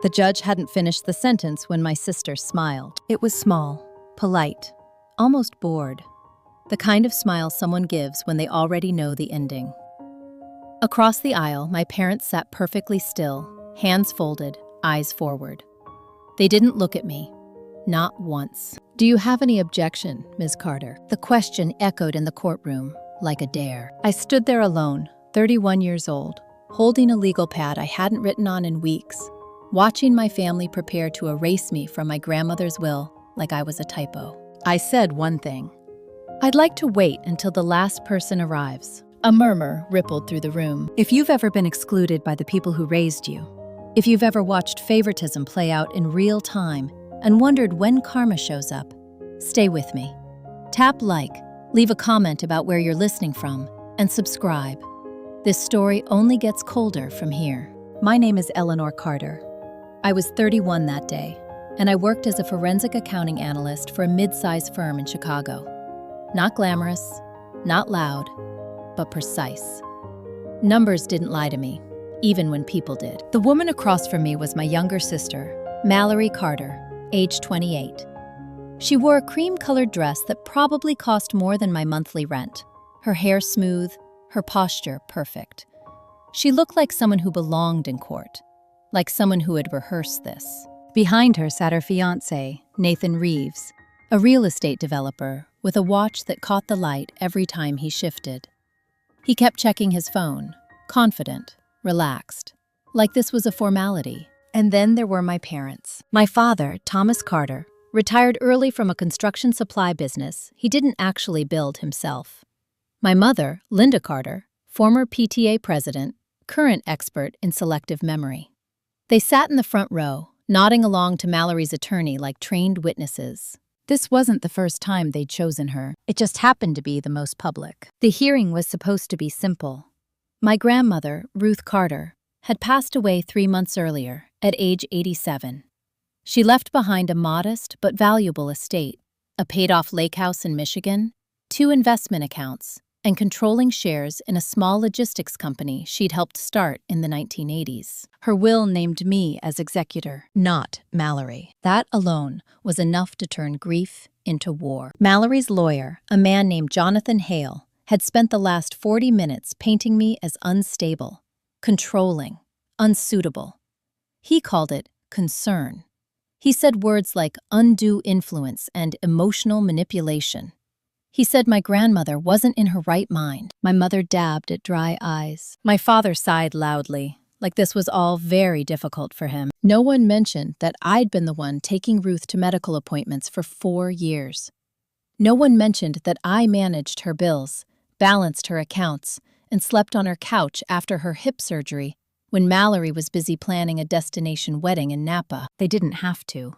The judge hadn't finished the sentence when my sister smiled. It was small, polite, almost bored. The kind of smile someone gives when they already know the ending. Across the aisle, my parents sat perfectly still, hands folded, eyes forward. They didn't look at me. Not once. "Do you have any objection, Ms. Carter?" The question echoed in the courtroom like a dare. I stood there alone, 31 years old, holding a legal pad I hadn't written on in weeks, watching my family prepare to erase me from my grandmother's will like I was a typo. I said one thing. "I'd like to wait until the last person arrives." A murmur rippled through the room. If you've ever been excluded by the people who raised you, if you've ever watched favoritism play out in real time and wondered when karma shows up, stay with me. Tap like, leave a comment about where you're listening from, and subscribe. This story only gets colder from here. My name is Eleanor Carter. I was 31 that day, and I worked as a forensic accounting analyst for a mid-sized firm in Chicago. Not glamorous, not loud, but precise. Numbers didn't lie to me, even when people did. The woman across from me was my younger sister, Mallory Carter, age 28. She wore a cream-colored dress that probably cost more than my monthly rent, her hair smooth, her posture perfect. She looked like someone who belonged in court, like someone who had rehearsed this. Behind her sat her fiancé, Nathan Reeves, a real estate developer with a watch that caught the light every time he shifted. He kept checking his phone, confident, relaxed, like this was a formality. And then there were my parents. My father, Thomas Carter, retired early from a construction supply business he didn't actually build himself. My mother, Linda Carter, former PTA president, current expert in selective memory. They sat in the front row, nodding along to Mallory's attorney like trained witnesses. This wasn't the first time they'd chosen her. It just happened to be the most public. The hearing was supposed to be simple. My grandmother, Ruth Carter, had passed away 3 months earlier, at age 87. She left behind a modest but valuable estate, a paid-off lake house in Michigan, 2 investment accounts, and controlling shares in a small logistics company she'd helped start in the 1980s. Her will named me as executor, not Mallory. That alone was enough to turn grief into war. Mallory's lawyer, a man named Jonathan Hale, had spent the last 40 minutes painting me as unstable, controlling, unsuitable. He called it concern. He said words like undue influence and emotional manipulation. He said my grandmother wasn't in her right mind. My mother dabbed at dry eyes. My father sighed loudly, like this was all very difficult for him. No one mentioned that I'd been the one taking Ruth to medical appointments for 4 years. No one mentioned that I managed her bills, balanced her accounts, and slept on her couch after her hip surgery when Mallory was busy planning a destination wedding in Napa. They didn't have to.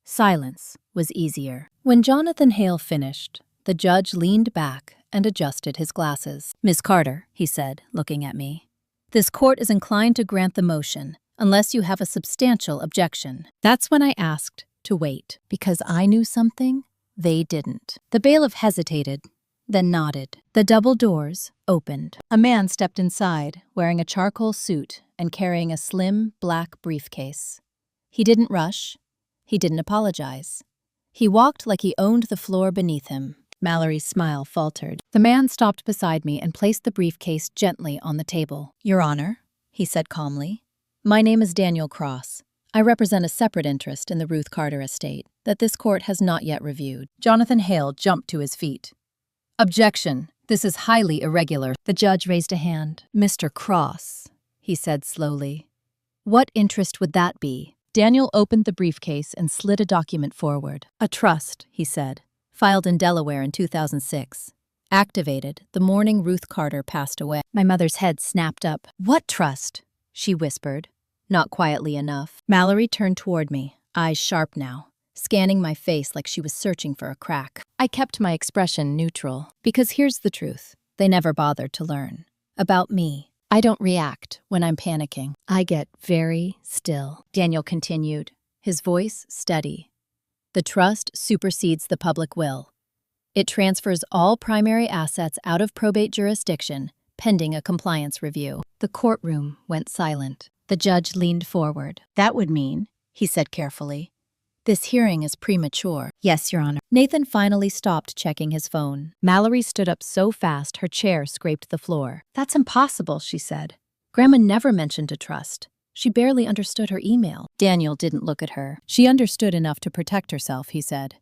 Silence was easier. When Jonathan Hale finished, the judge leaned back and adjusted his glasses. "Ms. Carter," he said, looking at me, "this court is inclined to grant the motion unless you have a substantial objection." That's when I asked to wait, because I knew something they didn't. The bailiff hesitated, then nodded. The double doors opened. A man stepped inside, wearing a charcoal suit and carrying a slim, black briefcase. He didn't rush. He didn't apologize. He walked like he owned the floor beneath him. Mallory's smile faltered. The man stopped beside me and placed the briefcase gently on the table. "Your Honor," he said calmly, "my name is Daniel Cross. I represent a separate interest in the Ruth Carter estate that this court has not yet reviewed." Jonathan Hale jumped to his feet. "Objection. This is highly irregular." The judge raised a hand. "Mr. Cross," he said slowly, "what interest would that be?" Daniel opened the briefcase and slid a document forward. "A trust," he said, "filed in Delaware in 2006. Activated the morning Ruth Carter passed away." My mother's head snapped up. "What trust?" she whispered, not quietly enough. Mallory turned toward me, eyes sharp now, scanning my face like she was searching for a crack. I kept my expression neutral, because here's the truth. They never bothered to learn. About me. I don't react when I'm panicking. I get very still. Daniel continued, his voice steady. "The trust supersedes the public will. It transfers all primary assets out of probate jurisdiction, pending a compliance review." The courtroom went silent. The judge leaned forward. That would mean, he said carefully, this hearing is premature. Yes, Your Honor. Nathan finally stopped checking his phone. Mallory stood up so fast her chair scraped the floor. That's impossible, she said. Grandma never mentioned a trust. She barely understood her email. Daniel didn't look at her. She understood enough to protect herself, he said,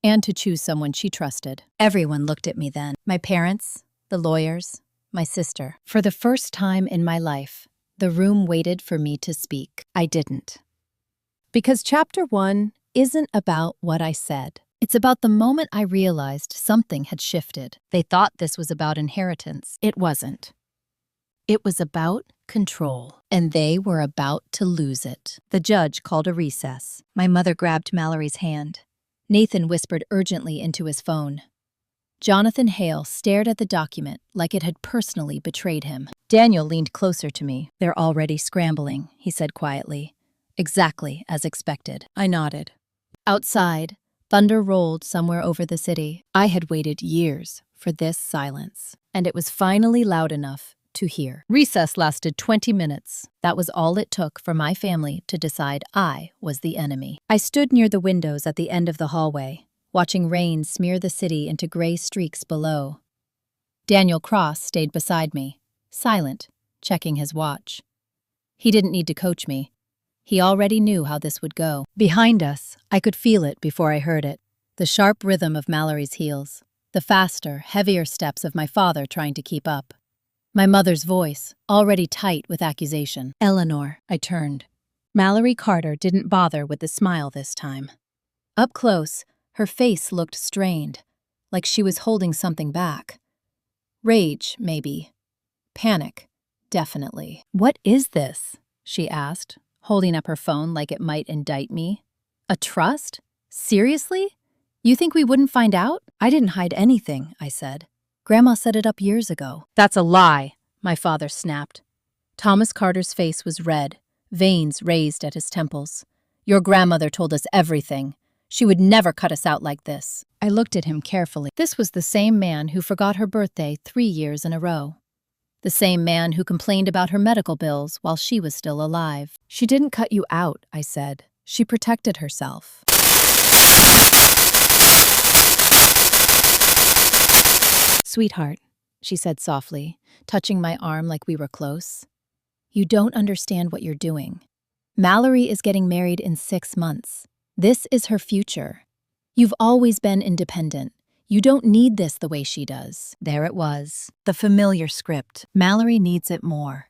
and to choose someone she trusted. Everyone looked at me then. My parents, the lawyers, my sister. For the first time in my life, the room waited for me to speak. I didn't. Because Chapter 1 isn't about what I said. It's about the moment I realized something had shifted. They thought this was about inheritance. It wasn't. It was about control, and they were about to lose it. The judge called a recess. My mother grabbed Mallory's hand. Nathan whispered urgently into his phone. Jonathan Hale stared at the document like it had personally betrayed him. Daniel leaned closer to me. They're already scrambling, he said quietly. Exactly as expected. I nodded. Outside, thunder rolled somewhere over the city. I had waited years for this silence, and it was finally loud enough to hear. Recess lasted 20 minutes. That was all it took for my family to decide I was the enemy. I stood near the windows at the end of the hallway, watching rain smear the city into gray streaks below. Daniel Cross stayed beside me, silent, checking his watch. He didn't need to coach me. He already knew how this would go. Behind us, I could feel it before I heard it. The sharp rhythm of Mallory's heels. The faster, heavier steps of my father trying to keep up. My mother's voice, already tight with accusation. Eleanor, I turned. Mallory Carter didn't bother with the smile this time. Up close, her face looked strained, like she was holding something back. Rage, maybe. Panic, definitely. What is this? She asked, holding up her phone like it might indict me. A trust? Seriously? You think we wouldn't find out? I didn't hide anything, I said. Grandma set it up years ago. That's a lie, my father snapped. Thomas Carter's face was red, veins raised at his temples. Your grandmother told us everything. She would never cut us out like this. I looked at him carefully. This was the same man who forgot her birthday 3 years in a row. The same man who complained about her medical bills while she was still alive. She didn't cut you out, I said. She protected herself. Sweetheart, she said softly, touching my arm like we were close. You don't understand what you're doing. Mallory is getting married in 6 months. This is her future. You've always been independent. You don't need this the way she does. There it was, the familiar script. Mallory needs it more.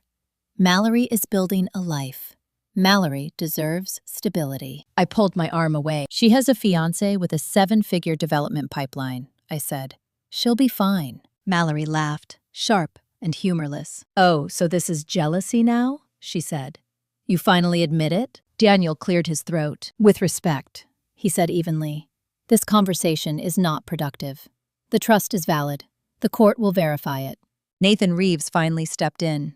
Mallory is building a life. Mallory deserves stability. I pulled my arm away. She has a fiancé with a 7-figure development pipeline, I said. She'll be fine. Mallory laughed, sharp and humorless. Oh, so this is jealousy now? She said. You finally admit it? Daniel cleared his throat. With respect, he said evenly. This conversation is not productive. The trust is valid. The court will verify it. Nathan Reeves finally stepped in.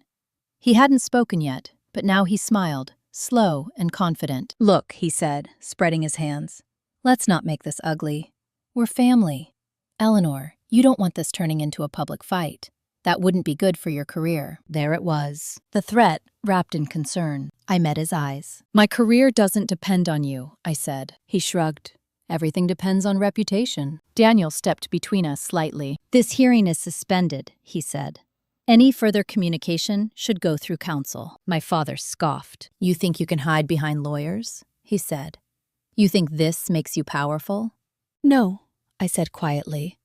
He hadn't spoken yet, but now he smiled, slow and confident. Look, he said, spreading his hands. Let's not make this ugly. We're family. Eleanor, you don't want this turning into a public fight. That wouldn't be good for your career. There it was. The threat wrapped in concern. I met his eyes. My career doesn't depend on you, I said. He shrugged. Everything depends on reputation. Daniel stepped between us slightly. This hearing is suspended, he said. Any further communication should go through counsel. My father scoffed. You think you can hide behind lawyers? He said. You think this makes you powerful? No, I said quietly.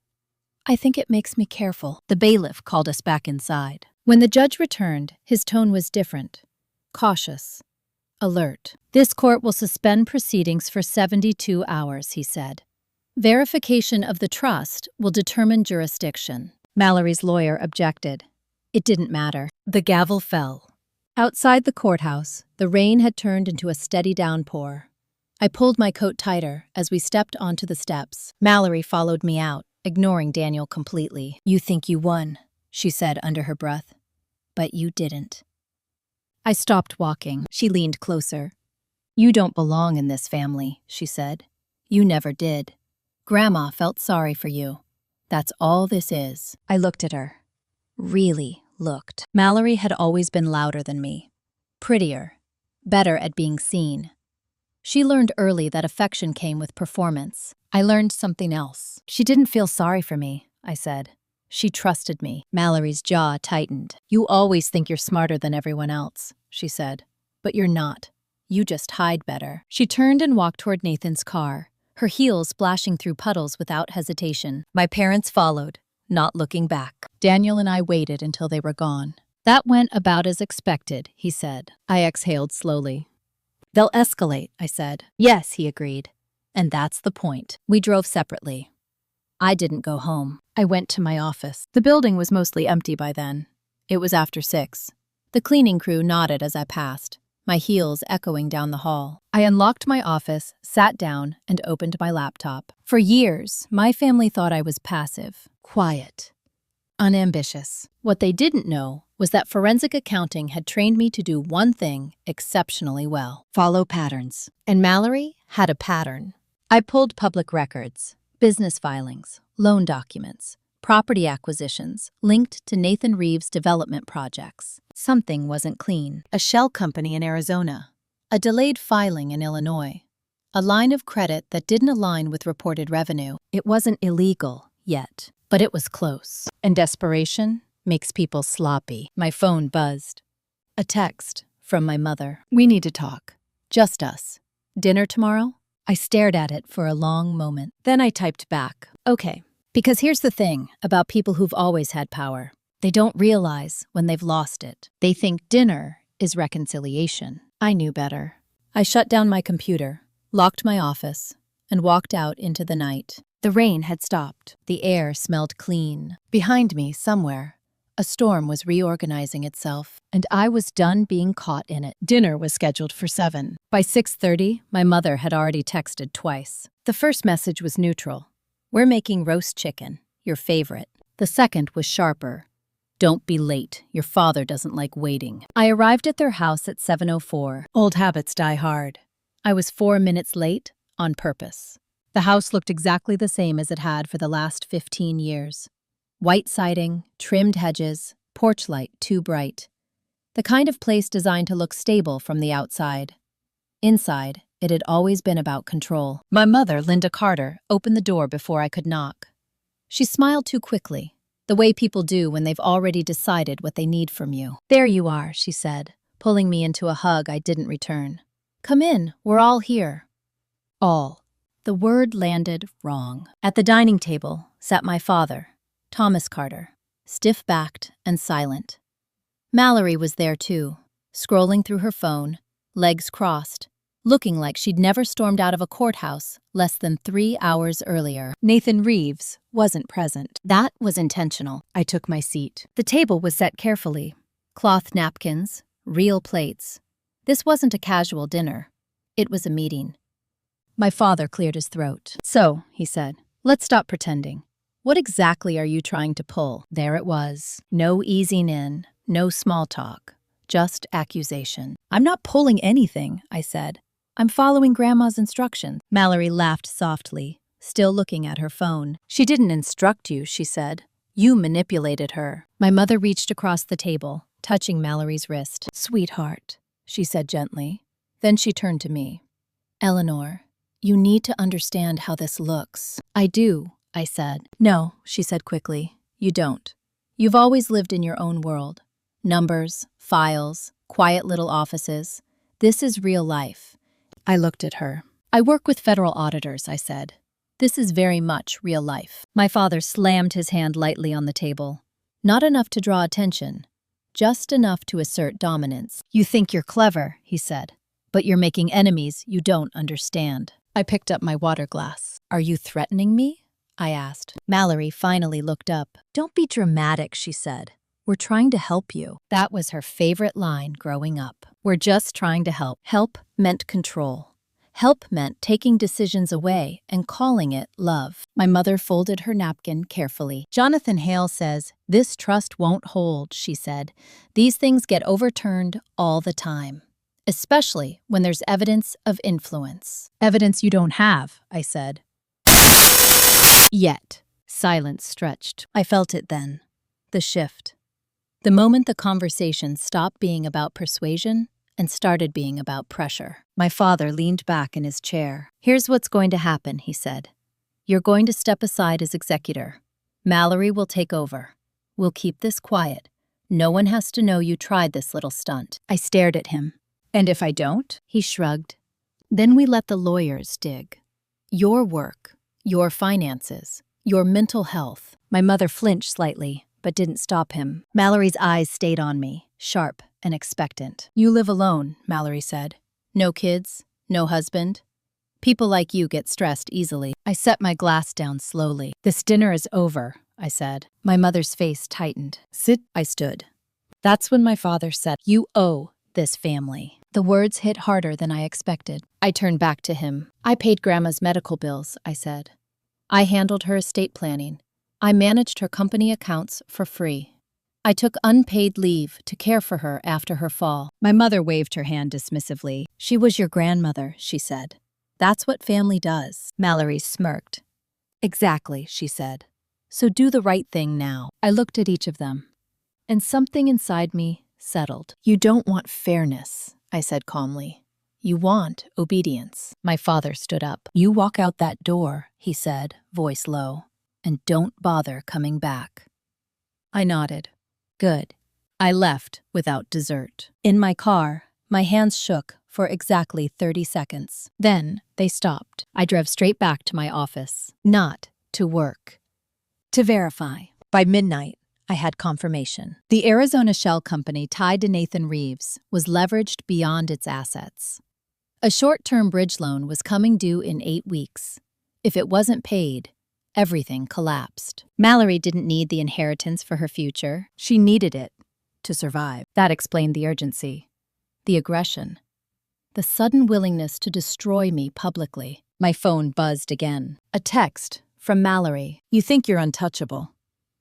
I think it makes me careful. The bailiff called us back inside. When the judge returned, his tone was different. Cautious. Alert. This court will suspend proceedings for 72 hours, he said. Verification of the trust will determine jurisdiction. Mallory's lawyer objected. It didn't matter. The gavel fell. Outside the courthouse, the rain had turned into a steady downpour. I pulled my coat tighter as we stepped onto the steps. Mallory followed me out, ignoring Daniel completely. You think you won, she said under her breath. But you didn't. I stopped walking. She leaned closer. You don't belong in this family, she said. You never did. Grandma felt sorry for you. That's all this is. I looked at her. Really looked. Mallory had always been louder than me. Prettier, better at being seen. She learned early that affection came with performance. I learned something else. She didn't feel sorry for me, I said. She trusted me. Mallory's jaw tightened. You always think you're smarter than everyone else, she said. But you're not. You just hide better. She turned and walked toward Nathan's car, her heels splashing through puddles without hesitation. My parents followed, not looking back. Daniel and I waited until they were gone. That went about as expected, he said. I exhaled slowly. They'll escalate, I said. Yes, he agreed. And that's the point. We drove separately. I didn't go home. I went to my office. The building was mostly empty by then. It was after 6. The cleaning crew nodded as I passed, my heels echoing down the hall. I unlocked my office, sat down, and opened my laptop. For years, my family thought I was passive, quiet, unambitious. What they didn't know was that forensic accounting had trained me to do one thing exceptionally well: follow patterns. And Mallory had a pattern. I pulled public records, business filings, loan documents, property acquisitions linked to Nathan Reeves' development projects. Something wasn't clean. A shell company in Arizona, a delayed filing in Illinois, a line of credit that didn't align with reported revenue. It wasn't illegal yet, but it was close. And desperation makes people sloppy. My phone buzzed. A text from my mother. We need to talk. Just us. Dinner tomorrow? I stared at it for a long moment. Then I typed back, okay. Because here's the thing about people who've always had power. They don't realize when they've lost it. They think dinner is reconciliation. I knew better. I shut down my computer, locked my office, and walked out into the night. The rain had stopped. The air smelled clean. Behind me, somewhere, a storm was reorganizing itself, and I was done being caught in it. Dinner was scheduled for 7. By 6:30, my mother had already texted twice. The first message was neutral. We're making roast chicken, your favorite. The second was sharper. Don't be late. Your father doesn't like waiting. I arrived at their house at 7:04. Old habits die hard. I was 4 minutes late on purpose. The house looked exactly the same as it had for the last 15 years. White siding, trimmed hedges, porch light too bright. The kind of place designed to look stable from the outside. Inside, it had always been about control. My mother, Linda Carter, opened the door before I could knock. She smiled too quickly, the way people do when they've already decided what they need from you. There you are, she said, pulling me into a hug I didn't return. Come in, we're all here. All. The word landed wrong. At the dining table sat my father, Thomas Carter, stiff-backed and silent. Mallory was there too, scrolling through her phone, legs crossed, looking like she'd never stormed out of a courthouse less than 3 hours earlier. Nathan Reeves wasn't present. That was intentional. I took my seat. The table was set carefully. Cloth napkins, real plates. This wasn't a casual dinner. It was a meeting. My father cleared his throat. So, he said, let's stop pretending. What exactly are you trying to pull? There it was. No easing in, no small talk, just accusation. I'm not pulling anything, I said. I'm following Grandma's instructions. Mallory laughed softly, still looking at her phone. She didn't instruct you, she said. You manipulated her. My mother reached across the table, touching Mallory's wrist. Sweetheart, she said gently. Then she turned to me. Eleanor, you need to understand how this looks. I do, I said. No, she said quickly. You don't. You've always lived in your own world. Numbers, files, quiet little offices. This is real life. I looked at her. I work with federal auditors, I said. This is very much real life. My father slammed his hand lightly on the table. Not enough to draw attention, just enough to assert dominance. You think you're clever, he said, but you're making enemies you don't understand. I picked up my water glass. Are you threatening me? I asked. Mallory finally looked up. Don't be dramatic, she said. We're trying to help you. That was her favorite line growing up. We're just trying to help. Help meant control. Help meant taking decisions away and calling it love. My mother folded her napkin carefully. Jonathan Hale says, this trust won't hold, she said. These things get overturned all the time, especially when there's evidence of influence. Evidence you don't have, I said. Yet. Silence stretched. I felt it then. The shift. The moment the conversation stopped being about persuasion and started being about pressure. My father leaned back in his chair. "Here's what's going to happen," he said. "You're going to step aside as executor. Mallory will take over. We'll keep this quiet. No one has to know you tried this little stunt." I stared at him. "And if I don't?" He shrugged. "Then we let the lawyers dig. Your work, your finances, your mental health." My mother flinched slightly, but didn't stop him. Mallory's eyes stayed on me, sharp and expectant. "You live alone," Mallory said. "No kids, no husband. People like you get stressed easily." I set my glass down slowly. "This dinner is over," I said. My mother's face tightened. "Sit." I stood. That's when my father said, "You owe this family." The words hit harder than I expected. I turned back to him. "I paid Grandma's medical bills," I said. "I handled her estate planning. I managed her company accounts for free. I took unpaid leave to care for her after her fall." My mother waved her hand dismissively. "She was your grandmother," she said. "That's what family does." Mallory smirked. "Exactly," she said. "So do the right thing now." I looked at each of them, and something inside me settled. "You don't want fairness," I said calmly. "You want obedience." My father stood up. "You walk out that door," he said, voice low, "and don't bother coming back." I nodded. Good. I left without dessert. In my car, my hands shook for exactly 30 seconds. Then they stopped. I drove straight back to my office. Not to work. To verify. By midnight, I had confirmation. The Arizona shell company tied to Nathan Reeves was leveraged beyond its assets. A short-term bridge loan was coming due in 8 weeks. If it wasn't paid, everything collapsed. Mallory didn't need the inheritance for her future. She needed it to survive. That explained the urgency, the aggression, the sudden willingness to destroy me publicly. My phone buzzed again. A text from Mallory. "You think you're untouchable.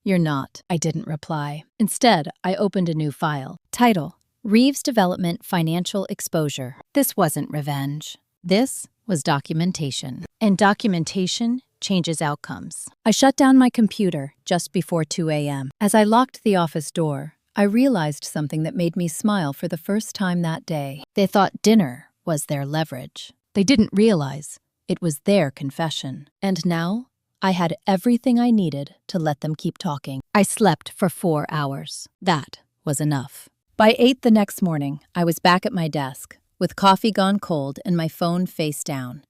You're not." I didn't reply. Instead, I opened a new file. Title: Reeves Development Financial Exposure. This wasn't revenge. This was documentation. And documentation changes outcomes. I shut down my computer just before 2 a.m. As I locked the office door, I realized something that made me smile for the first time that day. They thought dinner was their leverage. They didn't realize it was their confession. And now, I had everything I needed to let them keep talking. I slept for 4 hours. That was enough. By 8 the next morning, I was back at my desk, with coffee gone cold and my phone face down.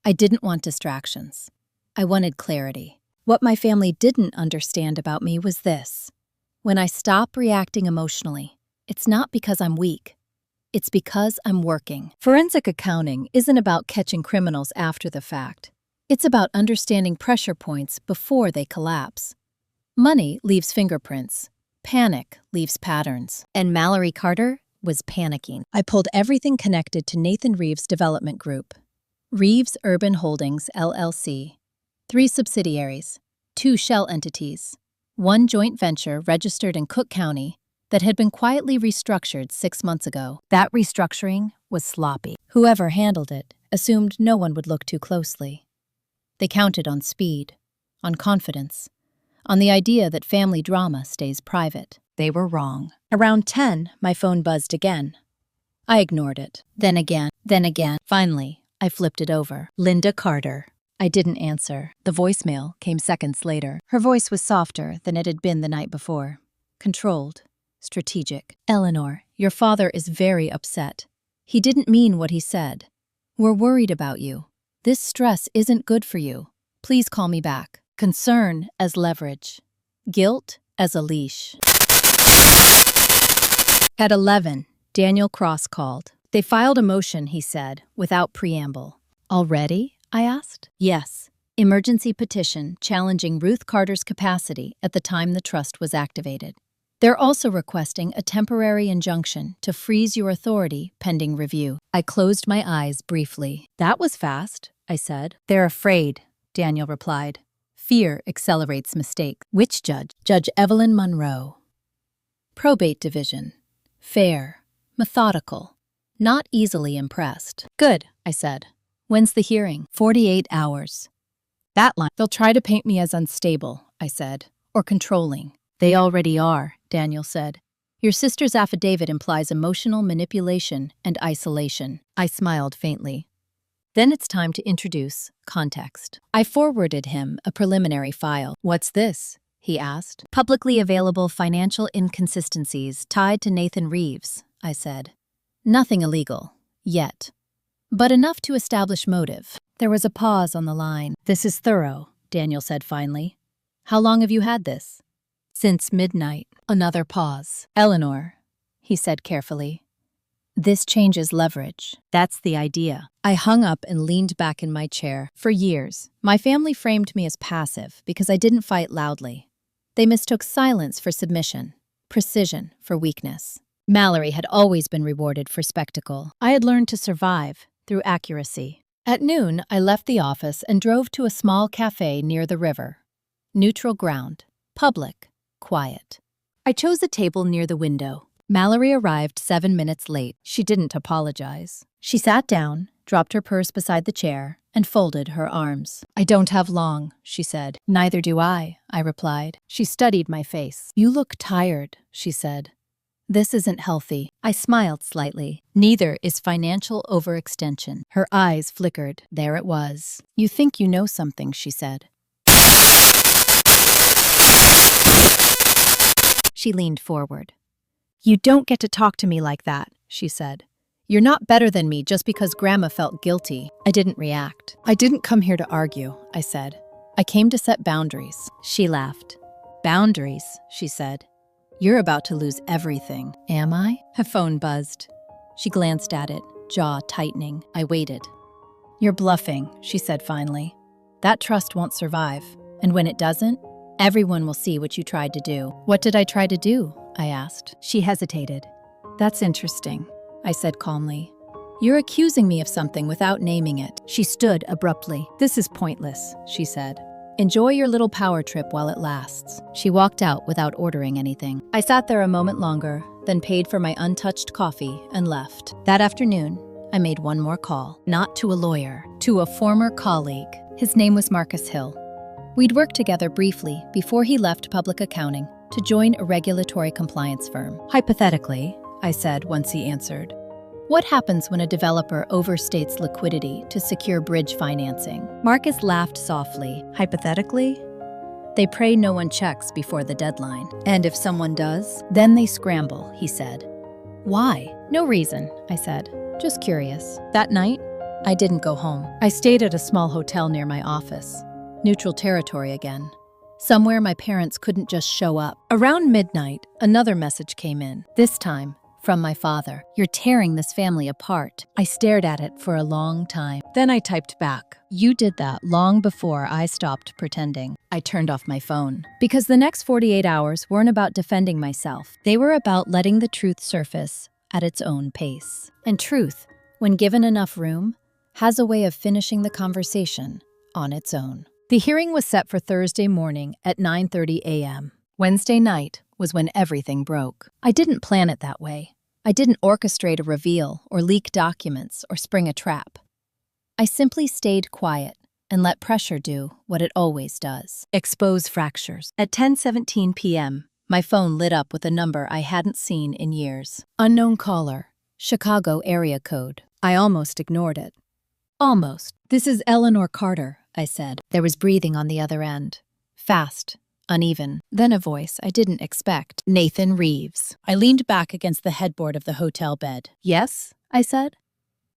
I didn't want distractions. I wanted clarity. What my family didn't understand about me was this. When I stop reacting emotionally, it's not because I'm weak. It's because I'm working. Forensic accounting isn't about catching criminals after the fact. It's about understanding pressure points before they collapse. Money leaves fingerprints. Panic leaves patterns. And Mallory Carter was panicking. I pulled everything connected to Nathan Reeves' development group. Reeves Urban Holdings, LLC. 3 subsidiaries, 2 shell entities, 1 joint venture registered in Cook County that had been quietly restructured 6 months ago. That restructuring was sloppy. Whoever handled it assumed no one would look too closely. They counted on speed, on confidence, on the idea that family drama stays private. They were wrong. Around 10, my phone buzzed again. I ignored it. Then again. Finally, I flipped it over. Linda Carter. I didn't answer. The voicemail came seconds later. Her voice was softer than it had been the night before. Controlled. Strategic. "Eleanor, your father is very upset. He didn't mean what he said. We're worried about you. This stress isn't good for you. Please call me back." Concern as leverage. Guilt as a leash. At 11, Daniel Cross called. They filed a motion, he said, without preamble. "Already?" I asked. "Yes. Emergency petition challenging Ruth Carter's capacity at the time the trust was activated. They're also requesting a temporary injunction to freeze your authority pending review." I closed my eyes briefly. "That was fast," I said. "They're afraid," Daniel replied. "Fear accelerates mistakes." "Which judge?" "Judge Evelyn Monroe. Probate division. Fair. Methodical. Not easily impressed." "Good," I said. "When's the hearing?" 48 hours. That line. "They'll try to paint me as unstable," I said, "or controlling." "They already are," Daniel said. Your sister's affidavit implies emotional manipulation and isolation. I smiled faintly. Then it's time to introduce context. I forwarded him a preliminary file. What's this? He asked. Publicly available financial inconsistencies tied to Nathan Reeves, I said. Nothing illegal, yet. But enough to establish motive. There was a pause on the line. This is thorough, Daniel said finally. How long have you had this? Since midnight. Another pause. Eleanor, he said carefully. This changes leverage. That's the idea. I hung up and leaned back in my chair. For years, my family framed me as passive because I didn't fight loudly. They mistook silence for submission, precision for weakness. Mallory had always been rewarded for spectacle. I had learned to survive through accuracy. At noon, I left the office and drove to a small cafe near the river. Neutral ground, public, quiet. I chose a table near the window. Mallory arrived 7 minutes late. She didn't apologize. She sat down, dropped her purse beside the chair, and folded her arms. I don't have long, she said. Neither do I replied. She studied my face. You look tired, she said. This isn't healthy. I smiled slightly. Neither is financial overextension. Her eyes flickered. There it was. You think you know something, she said. She leaned forward. You don't get to talk to me like that, she said. You're not better than me just because Grandma felt guilty. I didn't react. I didn't come here to argue, I said. I came to set boundaries. She laughed. Boundaries, she said. You're about to lose everything. Am I? Her phone buzzed. She glanced at it, jaw tightening. I waited. You're bluffing, she said finally. That trust won't survive. And when it doesn't, everyone will see what you tried to do. What did I try to do? I asked. She hesitated. That's interesting, I said calmly. You're accusing me of something without naming it. She stood abruptly. This is pointless, she said. Enjoy your little power trip while it lasts. She walked out without ordering anything. I sat there a moment longer, then paid for my untouched coffee and left. That afternoon, I made one more call. Not to a lawyer, to a former colleague. His name was Marcus Hill. We'd worked together briefly before he left public accounting to join a regulatory compliance firm. Hypothetically, I said once he answered. What happens when a developer overstates liquidity to secure bridge financing? Marcus laughed softly. Hypothetically? They pray no one checks before the deadline. And if someone does, then they scramble, he said. Why? No reason, I said. Just curious. That night, I didn't go home. I stayed at a small hotel near my office. Neutral territory again. Somewhere my parents couldn't just show up. Around midnight, another message came in. This time, from my father. You're tearing this family apart. I stared at it for a long time. Then I typed back. You did that long before I stopped pretending. I turned off my phone. Because the next 48 hours weren't about defending myself. They were about letting the truth surface at its own pace. And truth, when given enough room, has a way of finishing the conversation on its own. The hearing was set for Thursday morning at 9:30 a.m. Wednesday night was when everything broke. I didn't plan it that way. I didn't orchestrate a reveal or leak documents or spring a trap. I simply stayed quiet and let pressure do what it always does. Expose fractures. At 10:17 p.m., my phone lit up with a number I hadn't seen in years. Unknown caller, Chicago area code. I almost ignored it. Almost. This is Eleanor Carter, I said. There was breathing on the other end. Fast, uneven. Then a voice I didn't expect. Nathan Reeves. I leaned back against the headboard of the hotel bed. Yes, I said.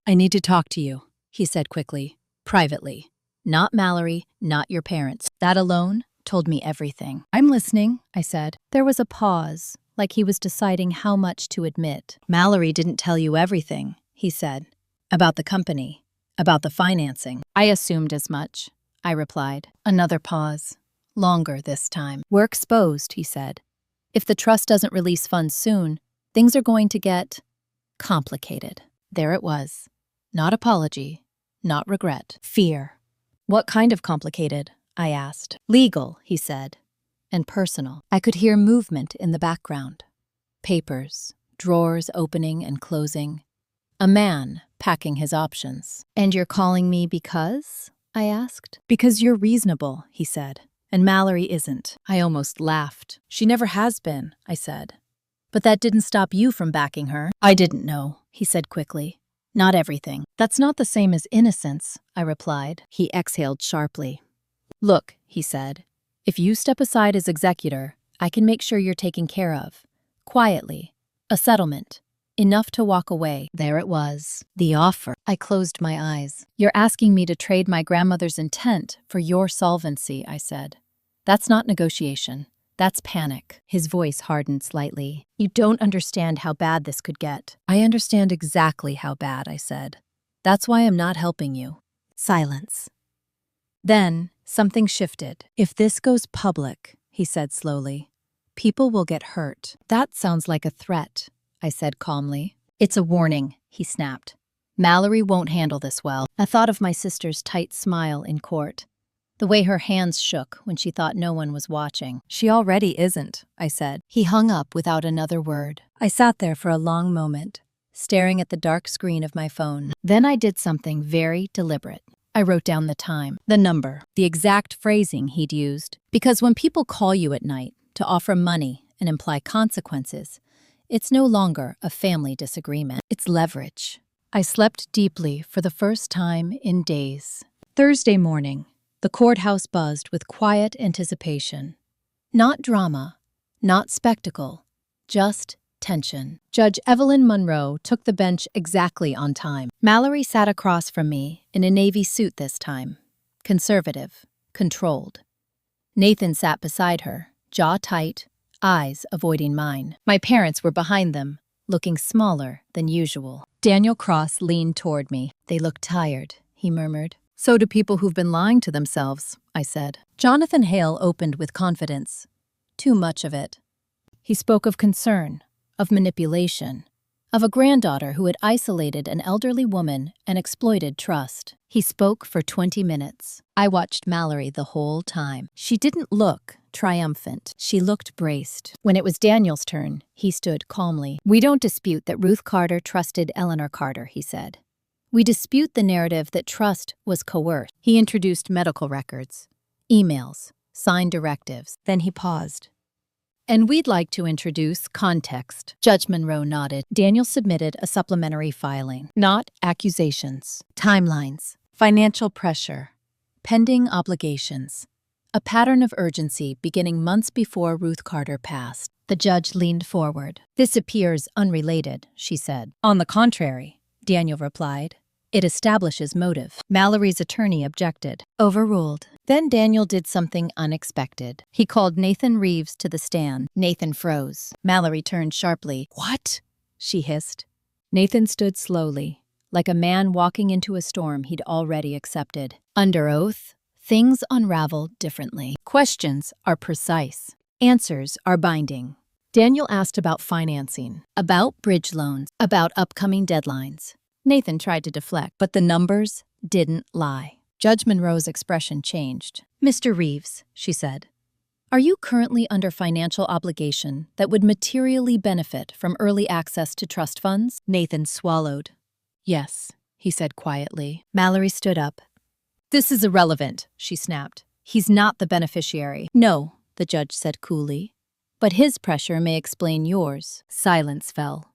I need to talk to you, he said quickly. Privately. Not Mallory, not your parents. That alone told me everything. I'm listening, I said. There was a pause, like he was deciding how much to admit. Mallory didn't tell you everything, he said. About the company. About the financing. I assumed as much, I replied. Another pause. Longer this time. We're exposed, he said. If the trust doesn't release funds soon, things are going to get complicated. There it was. Not apology, not regret. Fear. What kind of complicated? I asked. Legal, he said. And personal. I could hear movement in the background. Papers, drawers opening and closing. A man packing his options. And you're calling me because? I asked. Because you're reasonable, he said. And Mallory isn't. I almost laughed. She never has been, I said. But that didn't stop you from backing her. I didn't know, he said quickly. Not everything. That's not the same as innocence, I replied. He exhaled sharply. Look, he said, if you step aside as executor, I can make sure you're taken care of. Quietly. A settlement. Enough to walk away. There it was. The offer. I closed my eyes. You're asking me to trade my grandmother's intent for your solvency, I said. That's not negotiation. That's panic. His voice hardened slightly. You don't understand how bad this could get. I understand exactly how bad, I said. That's why I'm not helping you. Silence. Then, something shifted. If this goes public, he said slowly, people will get hurt. That sounds like a threat, I said calmly. It's a warning, he snapped. Mallory won't handle this well. I thought of my sister's tight smile in court. The way her hands shook when she thought no one was watching. She already isn't, I said. He hung up without another word. I sat there for a long moment, staring at the dark screen of my phone. Then I did something very deliberate. I wrote down the time, the number, the exact phrasing he'd used. Because when people call you at night to offer money and imply consequences, it's no longer a family disagreement. It's leverage. I slept deeply for the first time in days. Thursday morning. The courthouse buzzed with quiet anticipation. Not drama, not spectacle, just tension. Judge Evelyn Monroe took the bench exactly on time. Mallory sat across from me in a navy suit this time. Conservative, controlled. Nathan sat beside her, jaw tight, eyes avoiding mine. My parents were behind them, looking smaller than usual. Daniel Cross leaned toward me. They look tired, he murmured. So do people who've been lying to themselves, I said. Jonathan Hale opened with confidence. Too much of it. He spoke of concern, of manipulation, of a granddaughter who had isolated an elderly woman and exploited trust. He spoke for 20 minutes. I watched Mallory the whole time. She didn't look triumphant. She looked braced. When it was Daniel's turn, he stood calmly. We don't dispute that Ruth Carter trusted Eleanor Carter, he said. We dispute the narrative that trust was coerced. He introduced medical records, emails, signed directives. Then he paused. And we'd like to introduce context. Judge Monroe nodded. Daniel submitted a supplementary filing. Not accusations. Timelines. Financial pressure. Pending obligations. A pattern of urgency beginning months before Ruth Carter passed. The judge leaned forward. This appears unrelated, she said. On the contrary, Daniel replied. It establishes motive. Mallory's attorney objected. Overruled. Then Daniel did something unexpected. He called Nathan Reeves to the stand. Nathan froze. Mallory turned sharply. What? She hissed. Nathan stood slowly, like a man walking into a storm he'd already accepted. Under oath, things unraveled differently. Questions are precise. Answers are binding. Daniel asked about financing, about bridge loans, about upcoming deadlines. Nathan tried to deflect, but the numbers didn't lie. Judge Monroe's expression changed. Mr. Reeves, she said, are you currently under financial obligation that would materially benefit from early access to trust funds? Nathan swallowed. Yes, he said quietly. Mallory stood up. This is irrelevant, she snapped. He's not the beneficiary. No, the judge said coolly. But his pressure may explain yours. Silence fell.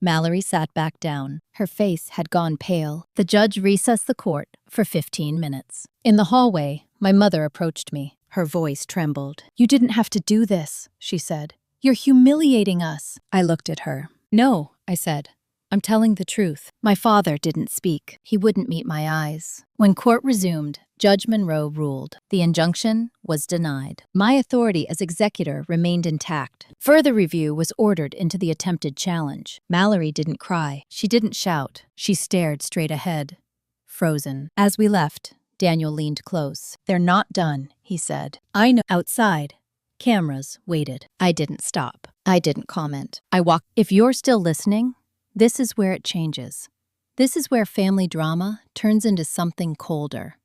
Mallory sat back down. Her face had gone pale. The judge recessed the court for 15 minutes. In the hallway, my mother approached me. Her voice trembled. You didn't have to do this, she said. You're humiliating us. I looked at her. No, I said. I'm telling the truth. My father didn't speak. He wouldn't meet my eyes. When court resumed, Judge Monroe ruled. The injunction was denied. My authority as executor remained intact. Further review was ordered into the attempted challenge. Mallory didn't cry. She didn't shout. She stared straight ahead. Frozen. As we left, Daniel leaned close. They're not done, he said. I know. Outside, cameras waited. I didn't stop. I didn't comment. I walked. If you're still listening, this is where it changes. This is where family drama turns into something colder.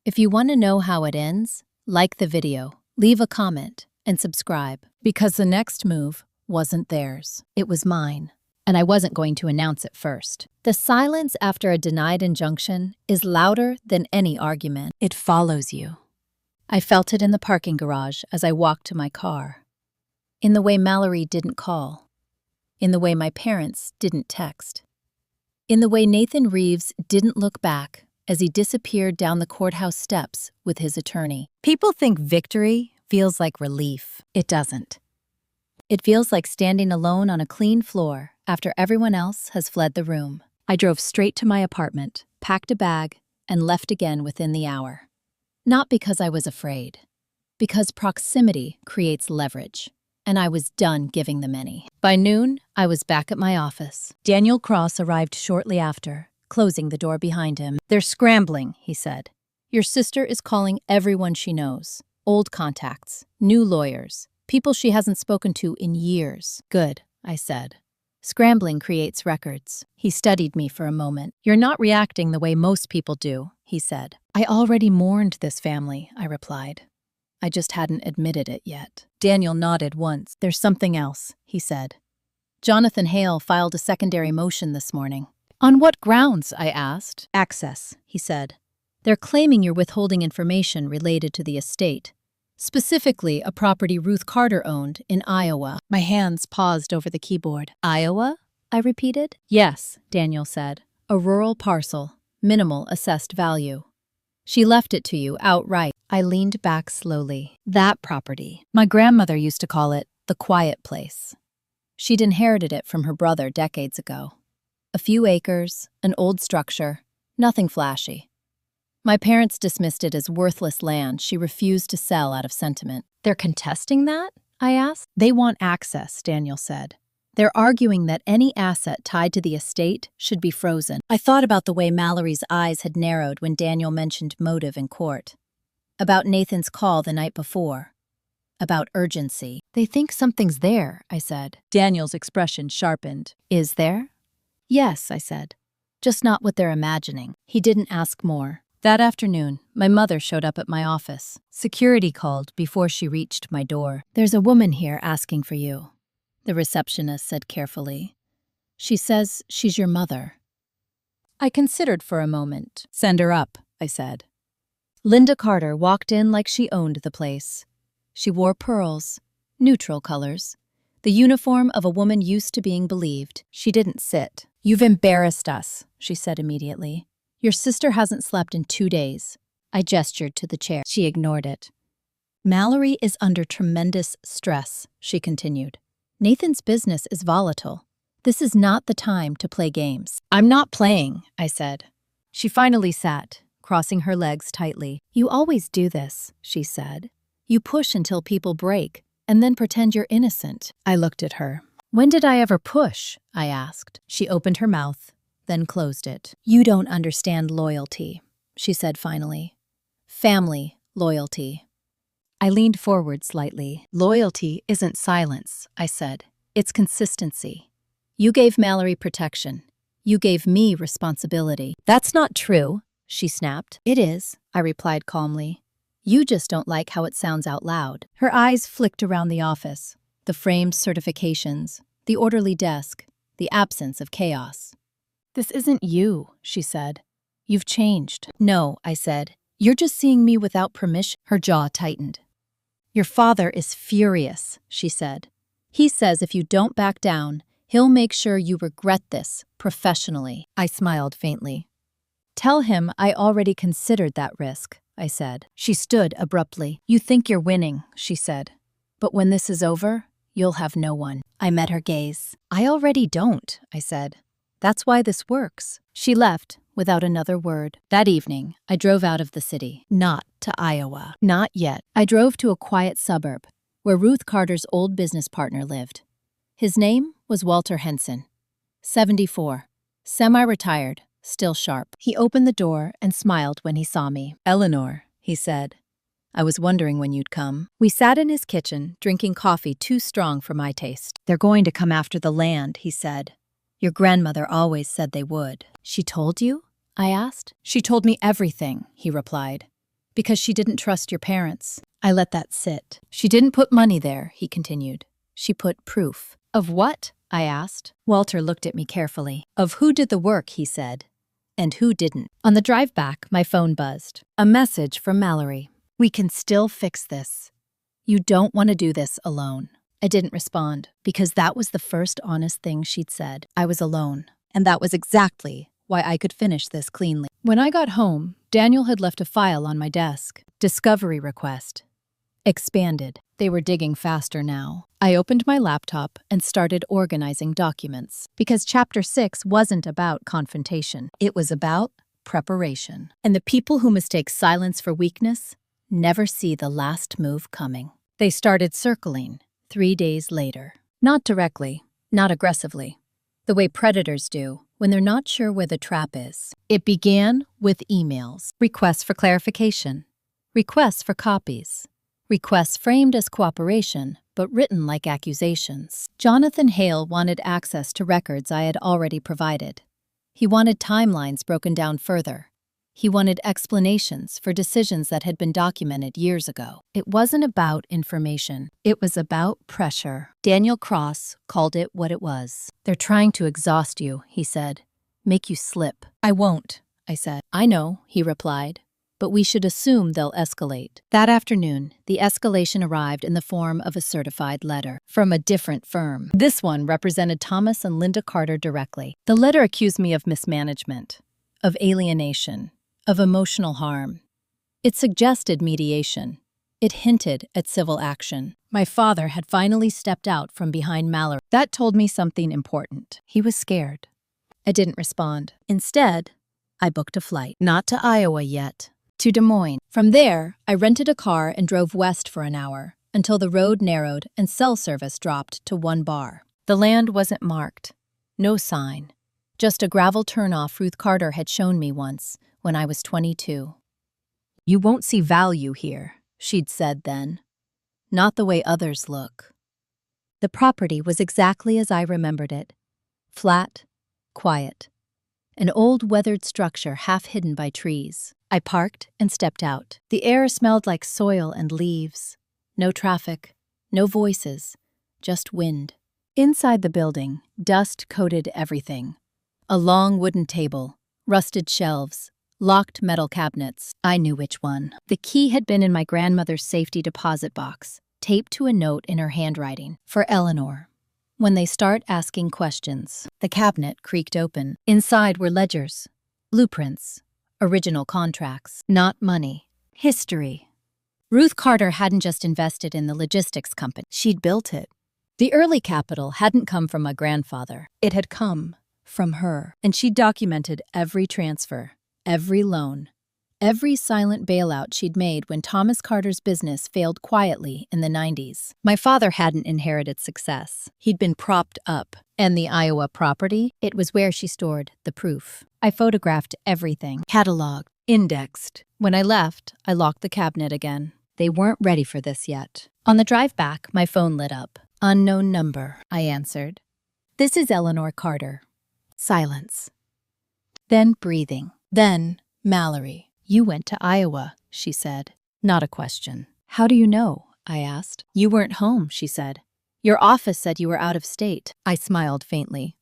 If you want to know how it ends, like the video, leave a comment, and subscribe. Because the next move wasn't theirs. It was mine. And I wasn't going to announce it first. The silence after a denied injunction is louder than any argument. It follows you. I felt it in the parking garage as I walked to my car. In the way Mallory didn't call. in the way my parents didn't text, in the way Nathan Reeves didn't look back as he disappeared down the courthouse steps with his attorney. People think victory feels like relief. It doesn't. It feels like standing alone on a clean floor after everyone else has fled the room. I drove straight to my apartment, packed a bag, and left again within the hour. Not because I was afraid, because proximity creates leverage, and I was done giving them any. By noon, I was back at my office. Daniel Cross arrived shortly after, closing the door behind him. "They're scrambling," he said. "Your sister is calling everyone she knows. Old contacts, new lawyers, people she hasn't spoken to in years." "Good," I said. "Scrambling creates records." He studied me for a moment. "You're not reacting the way most people do," he said. "I already mourned this family," I replied. I just hadn't admitted it yet. Daniel nodded once. "There's something else," he said. "Jonathan Hale filed a secondary motion this morning." "On what grounds?" I asked. "Access," he said. "They're claiming you're withholding information related to the estate, specifically a property Ruth Carter owned in Iowa." My hands paused over the keyboard. "Iowa?" I repeated. "Yes," Daniel said. "A rural parcel, minimal assessed value. She left it to you outright." I leaned back slowly. "That property. My grandmother used to call it the quiet place. She'd inherited it from her brother decades ago. A few acres, an old structure, nothing flashy. My parents dismissed it as worthless land she refused to sell out of sentiment." "They're contesting that?" I asked. "They want access," Daniel said. "They're arguing that any asset tied to the estate should be frozen." I thought about the way Mallory's eyes had narrowed when Daniel mentioned motive in court. About Nathan's call the night before. About urgency. "They think something's there," I said. Daniel's expression sharpened. "Is there?" "Yes," I said. "Just not what they're imagining." He didn't ask more. That afternoon, my mother showed up at my office. Security called before she reached my door. "There's a woman here asking for you," the receptionist said carefully. "She says she's your mother." I considered for a moment. "Send her up," I said. Linda Carter walked in like she owned the place. She wore pearls, neutral colors, the uniform of a woman used to being believed. She didn't sit. "You've embarrassed us," she said immediately. "Your sister hasn't slept in 2 days." I gestured to the chair. She ignored it. "Mallory is under tremendous stress," she continued. "Nathan's business is volatile. This is not the time to play games." "I'm not playing," I said. She finally sat, crossing her legs tightly. "You always do this," she said. "You push until people break, and then pretend you're innocent." I looked at her. "When did I ever push?" I asked. She opened her mouth, then closed it. "You don't understand loyalty," she said finally. "Family loyalty." I leaned forward slightly. "Loyalty isn't silence," I said. "It's consistency. You gave Mallory protection. You gave me responsibility." "That's not true," she snapped. "It is," I replied calmly. "You just don't like how it sounds out loud." Her eyes flicked around the office, the framed certifications, the orderly desk, the absence of chaos. "This isn't you," she said. "You've changed." "No," I said. "You're just seeing me without permission." Her jaw tightened. "Your father is furious," she said. "He says if you don't back down, he'll make sure you regret this, professionally." I smiled faintly. "Tell him I already considered that risk," I said. She stood abruptly. "You think you're winning," she said. "But when this is over, you'll have no one." I met her gaze. "I already don't," I said. "That's why this works." She left without another word. That evening, I drove out of the city. Not to Iowa. Not yet. I drove to a quiet suburb where Ruth Carter's old business partner lived. His name was Walter Henson, 74, semi-retired, still sharp. He opened the door and smiled when he saw me. "Eleanor," he said. "I was wondering when you'd come." We sat in his kitchen, drinking coffee too strong for my taste. "They're going to come after the land," he said. "Your grandmother always said they would." "She told you?" I asked. "She told me everything," he replied. "Because she didn't trust your parents." I let that sit. "She didn't put money there," he continued. "She put proof." "Of what?" I asked. Walter looked at me carefully. "Of who did the work," he said, "and who didn't." On the drive back, my phone buzzed. A message from Mallory. "We can still fix this. You don't want to do this alone." I didn't respond, because that was the first honest thing she'd said. I was alone, and that was exactly why I could finish this cleanly. When I got home, Daniel had left a file on my desk. Discovery request. Expanded. They were digging faster now. I opened my laptop and started organizing documents, because Chapter 6 wasn't about confrontation. It was about preparation. And the people who mistake silence for weakness never see the last move coming. They started circling 3 days later. Not directly, not aggressively, the way predators do when they're not sure where the trap is. It began with emails, requests for clarification, requests for copies, requests framed as cooperation but written like accusations. Jonathan Hale wanted access to records I had already provided. He wanted timelines broken down further. He wanted explanations for decisions that had been documented years ago. It wasn't about information. It was about pressure. Daniel Cross called it what it was. They're trying to exhaust you, he said. Make you slip. I won't, I said. I know, he replied. But we should assume they'll escalate. That afternoon, the escalation arrived in the form of a certified letter from a different firm. This one represented Thomas and Linda Carter directly. The letter accused me of mismanagement, of alienation, of emotional harm. It suggested mediation. It hinted at civil action. My father had finally stepped out from behind Mallory. That told me something important. He was scared. I didn't respond. Instead, I booked a flight. Not to Iowa yet. To Des Moines. From there, I rented a car and drove west for an hour, until the road narrowed and cell service dropped to one bar. The land wasn't marked. No sign. Just a gravel turnoff Ruth Carter had shown me once, when I was 22. You won't see value here, she'd said then. Not the way others look. The property was exactly as I remembered it. Flat, quiet. An old weathered structure half hidden by trees. I parked and stepped out. The air smelled like soil and leaves. No traffic, no voices, just wind. Inside the building, dust coated everything. A long wooden table, rusted shelves, locked metal cabinets. I knew which one. The key had been in my grandmother's safety deposit box, taped to a note in her handwriting, for Eleanor. When they start asking questions, the cabinet creaked open. Inside were ledgers, blueprints, original contracts, not money, history. Ruth Carter hadn't just invested in the logistics company, she'd built it. The early capital hadn't come from my grandfather. It had come from her. And she documented every transfer, every loan, every silent bailout she'd made when Thomas Carter's business failed quietly in the 90s. My father hadn't inherited success. He'd been propped up. And the Iowa property, it was where she stored the proof. I photographed everything, cataloged, indexed. When I left, I locked the cabinet again. They weren't ready for this yet. On the drive back, my phone lit up. Unknown number, I answered. This is Eleanor Carter. Silence. Then breathing. Then Mallory. You went to Iowa, she said. Not a question. How do you know? I asked. You weren't home, she said. Your office said you were out of state. I smiled faintly.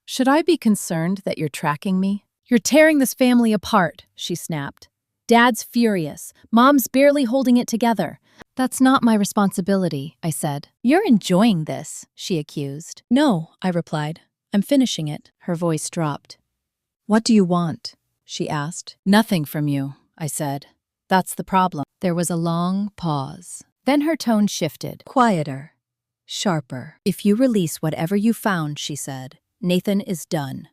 Should I be concerned that you're tracking me? You're tearing this family apart, she snapped. Dad's furious. Mom's barely holding it together. That's not my responsibility, I said. You're enjoying this, she accused. No, I replied. I'm finishing it. Her voice dropped. What do you want? She asked. Nothing from you, I said. That's the problem. There was a long pause. Then her tone shifted. Quieter. Sharper. If you release whatever you found, she said, Nathan is done.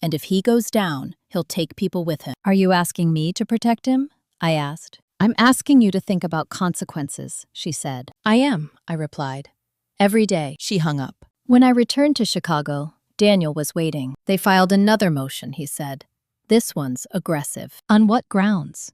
And if he goes down, he'll take people with him. Are you asking me to protect him? I asked. I'm asking you to think about consequences, she said. I am, I replied. Every day, she hung up. When I returned to Chicago, Daniel was waiting. They filed another motion, he said. This one's aggressive. On what grounds?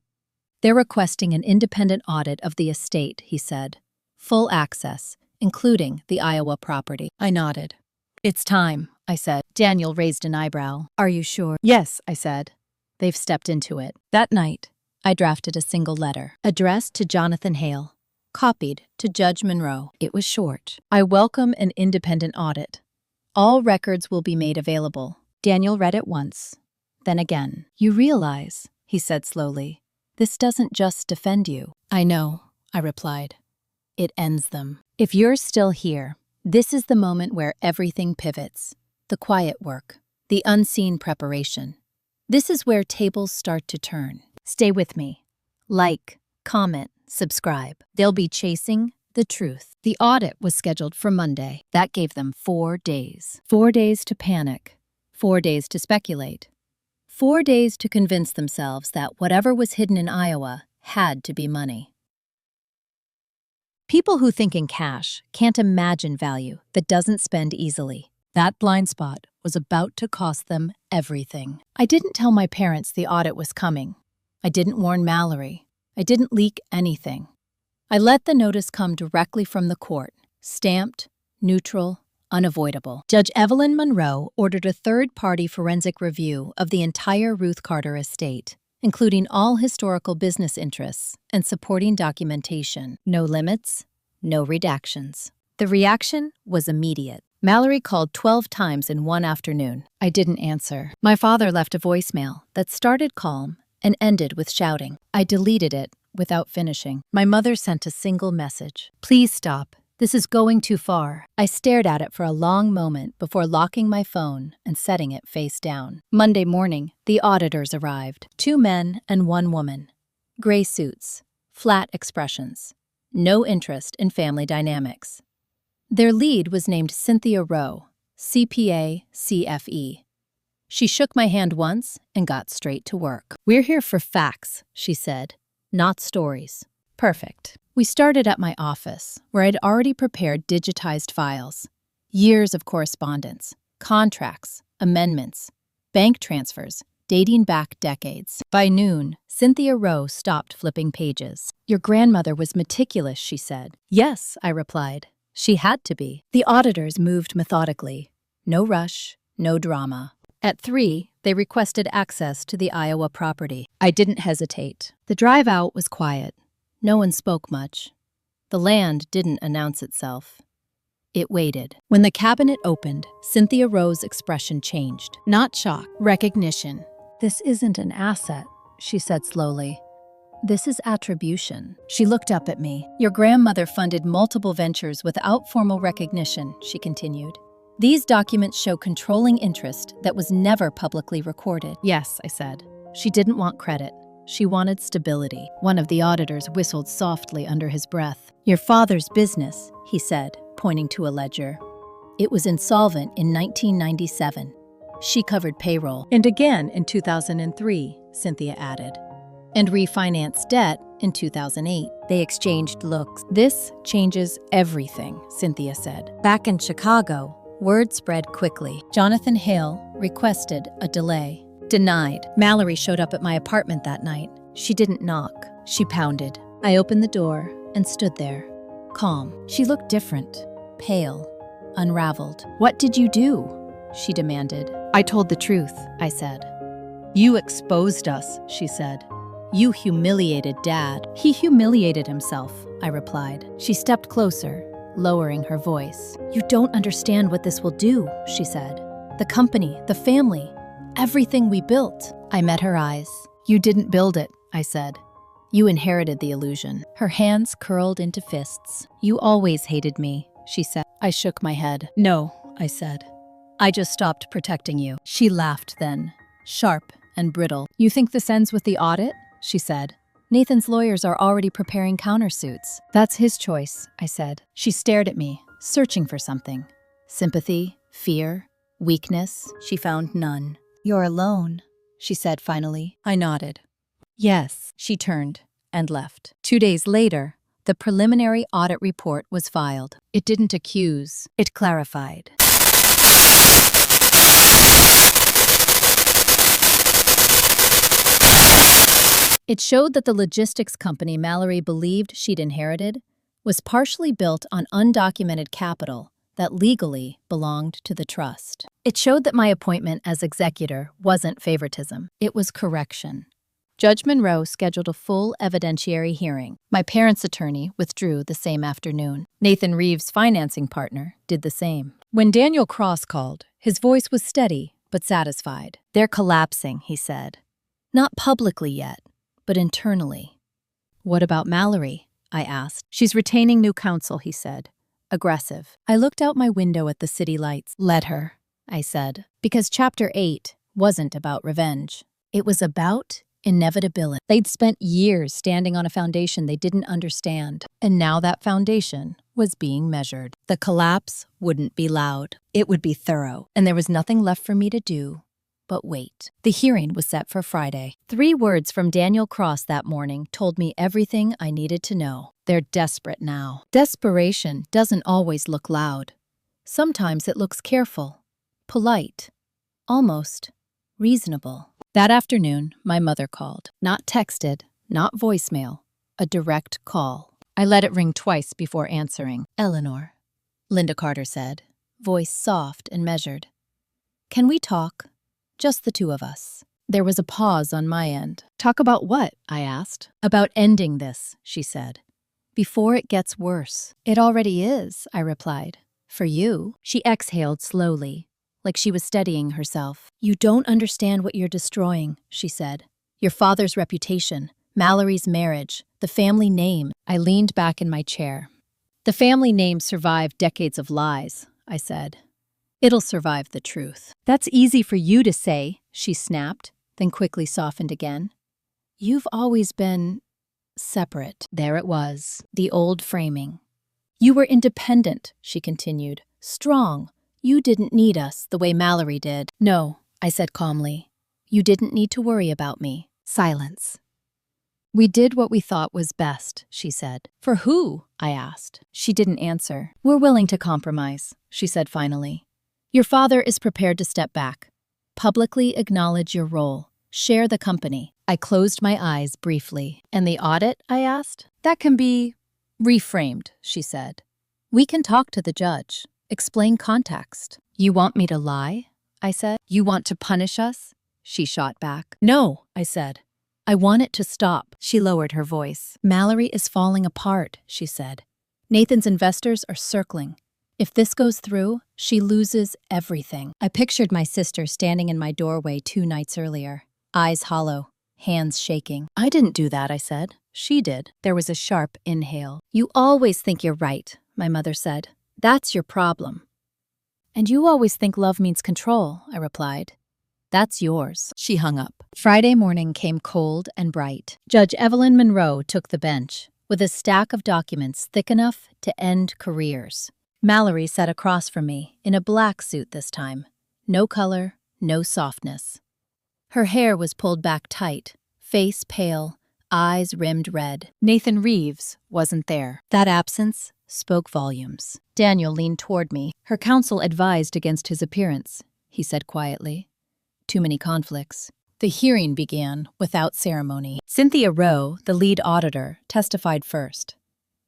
They're requesting an independent audit of the estate, he said. Full access, including the Iowa property. I nodded. It's time, I said. Daniel raised an eyebrow. Are you sure? Yes, I said. They've stepped into it. That night, I drafted a single letter, addressed to Jonathan Hale, copied to Judge Monroe. It was short. I welcome an independent audit. All records will be made available. Daniel read it once, then again. You realize, he said slowly, this doesn't just defend you. I know, I replied. it ends them. If you're still here, this is the moment where everything pivots. The quiet work, the unseen preparation. This is where tables start to turn. Stay with me. Like, comment, subscribe. They'll be chasing the truth. The audit was scheduled for Monday. That gave them 4 days. 4 days to panic. 4 days to speculate. 4 days to convince themselves that whatever was hidden in Iowa had to be money. People who think in cash can't imagine value that doesn't spend easily. That blind spot was about to cost them everything. I didn't tell my parents the audit was coming. I didn't warn Mallory. I didn't leak anything. I let the notice come directly from the court, stamped, neutral, unavoidable. Judge Evelyn Monroe ordered a third-party forensic review of the entire Ruth Carter estate, including all historical business interests and supporting documentation. No limits, no redactions. The reaction was immediate. Mallory called 12 times in one afternoon. I didn't answer. My father left a voicemail that started calm and ended with shouting. I deleted it without finishing. My mother sent a single message. Please stop. This is going too far. I stared at it for a long moment before locking my phone and setting it face down. Monday morning, the auditors arrived. 2 men and 1 woman. Gray suits, flat expressions. No interest in family dynamics. Their lead was named Cynthia Rowe, CPA, CFE. She shook my hand once and got straight to work. We're here for facts, she said, not stories. Perfect. We started at my office, where I'd already prepared digitized files. Years of correspondence, contracts, amendments, bank transfers, dating back decades. By noon, Cynthia Rowe stopped flipping pages. Your grandmother was meticulous, she said. Yes, I replied. She had to be. The auditors moved methodically. No rush, no drama. At 3, they requested access to the Iowa property. I didn't hesitate. The drive out was quiet. No one spoke much. The land didn't announce itself. It waited. When the cabinet opened, Cynthia Rowe's expression changed. Not shock, recognition. This isn't an asset, she said slowly. This is attribution. She looked up at me. Your grandmother funded multiple ventures without formal recognition, she continued. These documents show controlling interest that was never publicly recorded. Yes, I said. She didn't want credit. She wanted stability. One of the auditors whistled softly under his breath. Your father's business, he said, pointing to a ledger. It was insolvent in 1997. She covered payroll. And again in 2003, Cynthia added. And refinanced debt in 2008. They exchanged looks. This changes everything, Cynthia said. Back in Chicago, word spread quickly. Jonathan Hale requested a delay. Denied. Mallory showed up at my apartment that night. She didn't knock. She pounded. I opened the door and stood there, calm. She looked different, pale, unraveled. What did you do? She demanded. I told the truth, I said. You exposed us, she said. You humiliated Dad. He humiliated himself, I replied. She stepped closer, lowering her voice. You don't understand what this will do, she said. The company, the family, everything we built. I met her eyes. You didn't build it, I said. You inherited the illusion. Her hands curled into fists. You always hated me, she said. I shook my head. No, I said. I just stopped protecting you. She laughed then, sharp and brittle. You think this ends with the audit? She said. Nathan's lawyers are already preparing countersuits. That's his choice, I said. She stared at me, searching for something. Sympathy, fear, weakness. She found none. You're alone, she said finally. I nodded. Yes, she turned and left. 2 days later, the preliminary audit report was filed. It didn't accuse, it clarified. It showed that the logistics company Mallory believed she'd inherited was partially built on undocumented capital that legally belonged to the trust. It showed that my appointment as executor wasn't favoritism, it was correction. Judge Monroe scheduled a full evidentiary hearing. My parents' attorney withdrew the same afternoon. Nathan Reeves' financing partner did the same. When Daniel Cross called, his voice was steady but satisfied. They're collapsing, he said. Not publicly yet, but internally. What about Mallory? I asked. She's retaining new counsel, he said. Aggressive. I looked out my window at the city lights. Let her, I said, because Chapter 8 wasn't about revenge. It was about inevitability. They'd spent years standing on a foundation they didn't understand, and now that foundation was being measured. The collapse wouldn't be loud. It would be thorough, and there was nothing left for me to do but wait. The hearing was set for Friday. 3 words from Daniel Cross that morning told me everything I needed to know. They're desperate now. Desperation doesn't always look loud. Sometimes it looks careful, polite, almost reasonable. That afternoon, my mother called. Not texted, not voicemail, a direct call. I let it ring twice before answering. Eleanor, Linda Carter said, voice soft and measured. Can we talk? Just the 2 of us. There was a pause on my end. Talk about what? I asked. About ending this, she said. Before it gets worse. It already is, I replied. For you. She exhaled slowly, like she was steadying herself. You don't understand what you're destroying, she said. Your father's reputation, Mallory's marriage, the family name. I leaned back in my chair. The family name survived decades of lies, I said. It'll survive the truth. That's easy for you to say, she snapped, then quickly softened again. You've always been separate. There it was, the old framing. You were independent, she continued. Strong. You didn't need us the way Mallory did. No, I said calmly. You didn't need to worry about me. Silence. We did what we thought was best, she said. For who? I asked. She didn't answer. We're willing to compromise, she said finally. Your father is prepared to step back. Publicly acknowledge your role. Share the company. I closed my eyes briefly. And the audit? I asked. That can be reframed, she said. We can talk to the judge. Explain context. You want me to lie? I said. You want to punish us? She shot back. No, I said. I want it to stop. She lowered her voice. Mallory is falling apart, she said. Nathan's investors are circling. If this goes through, she loses everything. I pictured my sister standing in my doorway 2 nights earlier, eyes hollow, hands shaking. I didn't do that, I said. She did. There was a sharp inhale. You always think you're right, my mother said. That's your problem. And you always think love means control, I replied. That's yours. She hung up. Friday morning came cold and bright. Judge Evelyn Monroe took the bench, with a stack of documents thick enough to end careers. Mallory sat across from me, in a black suit this time. No color, no softness. Her hair was pulled back tight, face pale, eyes rimmed red. Nathan Reeves wasn't there. That absence spoke volumes. Daniel leaned toward me. Her counsel advised against his appearance, he said quietly. Too many conflicts. The hearing began without ceremony. Cynthia Rowe, the lead auditor, testified first.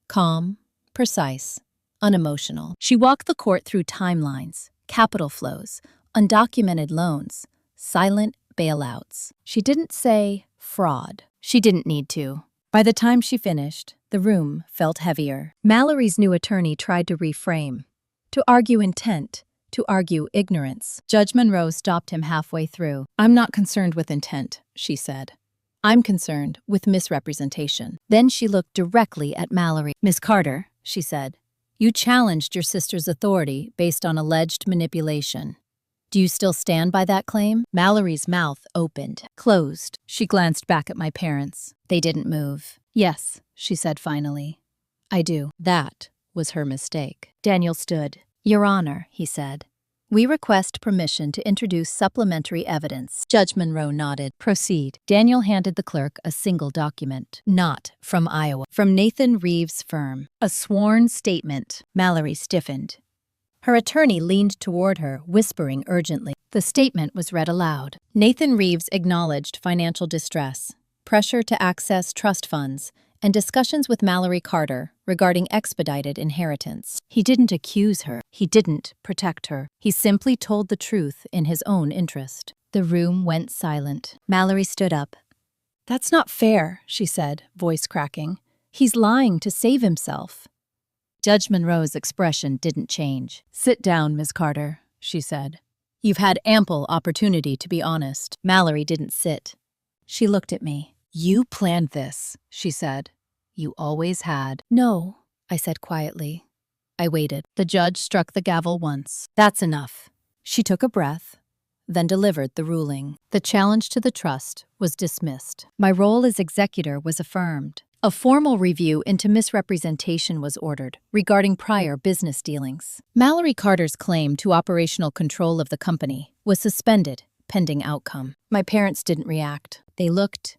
Calm, precise, unemotional. She walked the court through timelines, capital flows, undocumented loans, silent bailouts. She didn't say fraud. She didn't need to. By the time she finished, the room felt heavier. Mallory's new attorney tried to reframe, to argue intent, to argue ignorance. Judge Monroe stopped him halfway through. I'm not concerned with intent, she said. I'm concerned with misrepresentation. Then she looked directly at Mallory. Miss Carter, she said, you challenged your sister's authority based on alleged manipulation. Do you still stand by that claim? Mallory's mouth opened, closed. She glanced back at my parents. They didn't move. Yes, she said finally. I do. That was her mistake. Daniel stood. Your Honor, he said. We request permission to introduce supplementary evidence. Judge Monroe nodded. Proceed. Daniel handed the clerk a single document. Not from Iowa. From Nathan Reeves' firm. A sworn statement. Mallory stiffened. Her attorney leaned toward her, whispering urgently. The statement was read aloud. Nathan Reeves acknowledged financial distress, pressure to access trust funds, and discussions with Mallory Carter regarding expedited inheritance. He didn't accuse her. He didn't protect her. He simply told the truth in his own interest. The room went silent. Mallory stood up. That's not fair, she said, voice cracking. He's lying to save himself. Judge Monroe's expression didn't change. Sit down, Ms. Carter, she said. You've had ample opportunity to be honest. Mallory didn't sit. She looked at me. You planned this, she said. You always had. No, I said quietly. I waited. The judge struck the gavel once. That's enough. She took a breath, then delivered the ruling. The challenge to the trust was dismissed. My role as executor was affirmed. A formal review into misrepresentation was ordered regarding prior business dealings. Mallory Carter's claim to operational control of the company was suspended pending outcome. My parents didn't react. They looked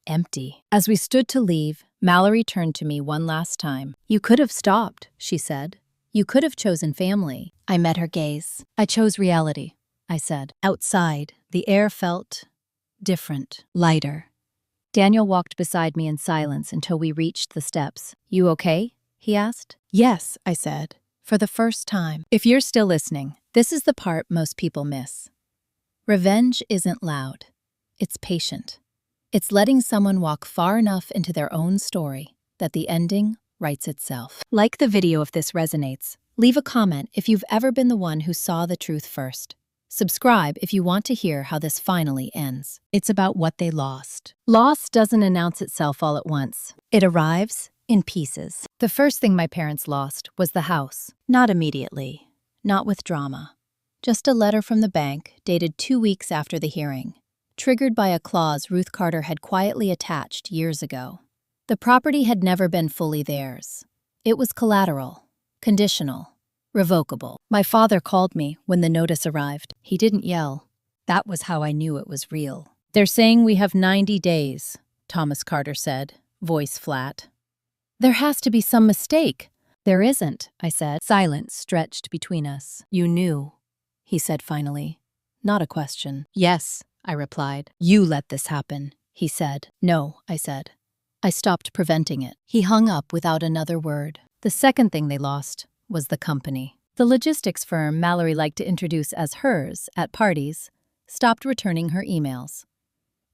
empty. As we stood to leave, Mallory turned to me one last time. You could have stopped, she said. You could have chosen family. I met her gaze. I chose reality, I said. Outside, the air felt different, lighter. Daniel walked beside me in silence until we reached the steps. You okay? He asked. Yes, I said, for the first time. If you're still listening, this is the part most people miss. Revenge isn't loud. It's patient. It's letting someone walk far enough into their own story that the ending writes itself. Like the video if this resonates. Leave a comment if you've ever been the one who saw the truth first. Subscribe if you want to hear how this finally ends. It's about what they lost. Loss doesn't announce itself all at once. It arrives in pieces. The first thing my parents lost was the house. Not immediately. Not with drama. Just a letter from the bank dated 2 weeks after the hearing, triggered by a clause Ruth Carter had quietly attached years ago. The property had never been fully theirs. It was collateral, conditional, revocable. My father called me when the notice arrived. He didn't yell. That was how I knew it was real. They're saying we have 90 days, Thomas Carter said, voice flat. There has to be some mistake. There isn't, I said. Silence stretched between us. You knew, he said finally. Not a question. Yes, I replied. You let this happen, he said. No, I said. I stopped preventing it. He hung up without another word. The second thing they lost was the company. The logistics firm Mallory liked to introduce as hers at parties stopped returning her emails.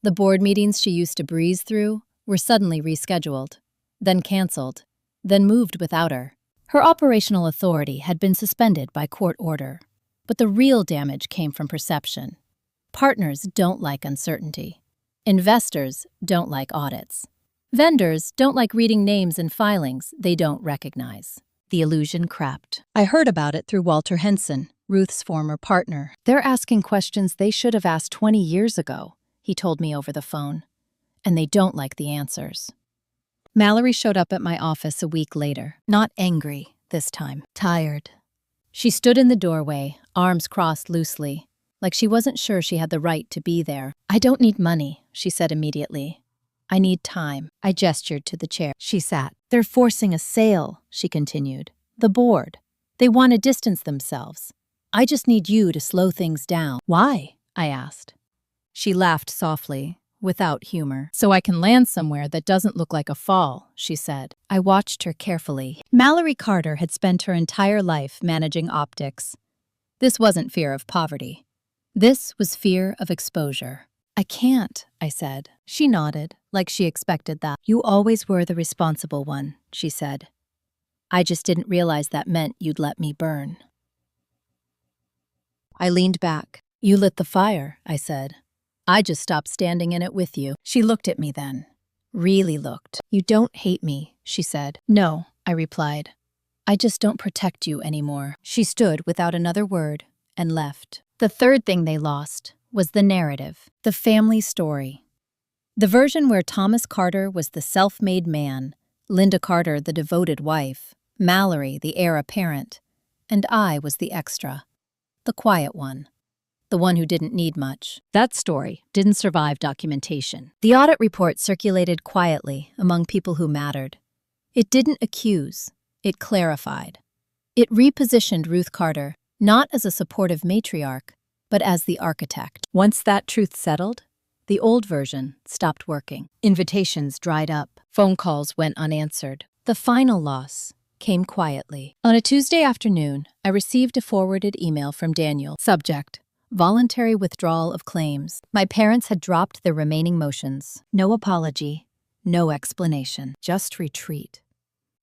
The board meetings she used to breeze through were suddenly rescheduled, then canceled, then moved without her. Her operational authority had been suspended by court order, but the real damage came from perception. Partners don't like uncertainty. Investors don't like audits. Vendors don't like reading names in filings they don't recognize. The illusion crept. I heard about it through Walter Henson, Ruth's former partner. They're asking questions they should have asked 20 years ago, he told me over the phone. And they don't like the answers. Mallory showed up at my office a week later, not angry this time, tired. She stood in the doorway, arms crossed loosely, like she wasn't sure she had the right to be there. I don't need money, she said immediately. I need time. I gestured to the chair. She sat. They're forcing a sale, she continued. The board. They want to distance themselves. I just need you to slow things down. Why? I asked. She laughed softly, without humor. So I can land somewhere that doesn't look like a fall, she said. I watched her carefully. Mallory Carter had spent her entire life managing optics. This wasn't fear of poverty. This was fear of exposure. I can't, I said. She nodded, like she expected that. You always were the responsible one, she said. I just didn't realize that meant you'd let me burn. I leaned back. You lit the fire, I said. I just stopped standing in it with you. She looked at me then. Really looked. You don't hate me, she said. No, I replied. I just don't protect you anymore. She stood without another word and left. The third thing they lost was the narrative, the family story. The version where Thomas Carter was the self-made man, Linda Carter the devoted wife, Mallory the heir apparent, and I was the extra, the quiet one, the one who didn't need much. That story didn't survive documentation. The audit report circulated quietly among people who mattered. It didn't accuse, it clarified. It repositioned Ruth Carter not as a supportive matriarch, but as the architect. Once that truth settled, the old version stopped working. Invitations dried up. Phone calls went unanswered. The final loss came quietly. On a Tuesday afternoon, I received a forwarded email from Daniel. Subject: voluntary withdrawal of claims. My parents had dropped their remaining motions. No apology, no explanation, just retreat.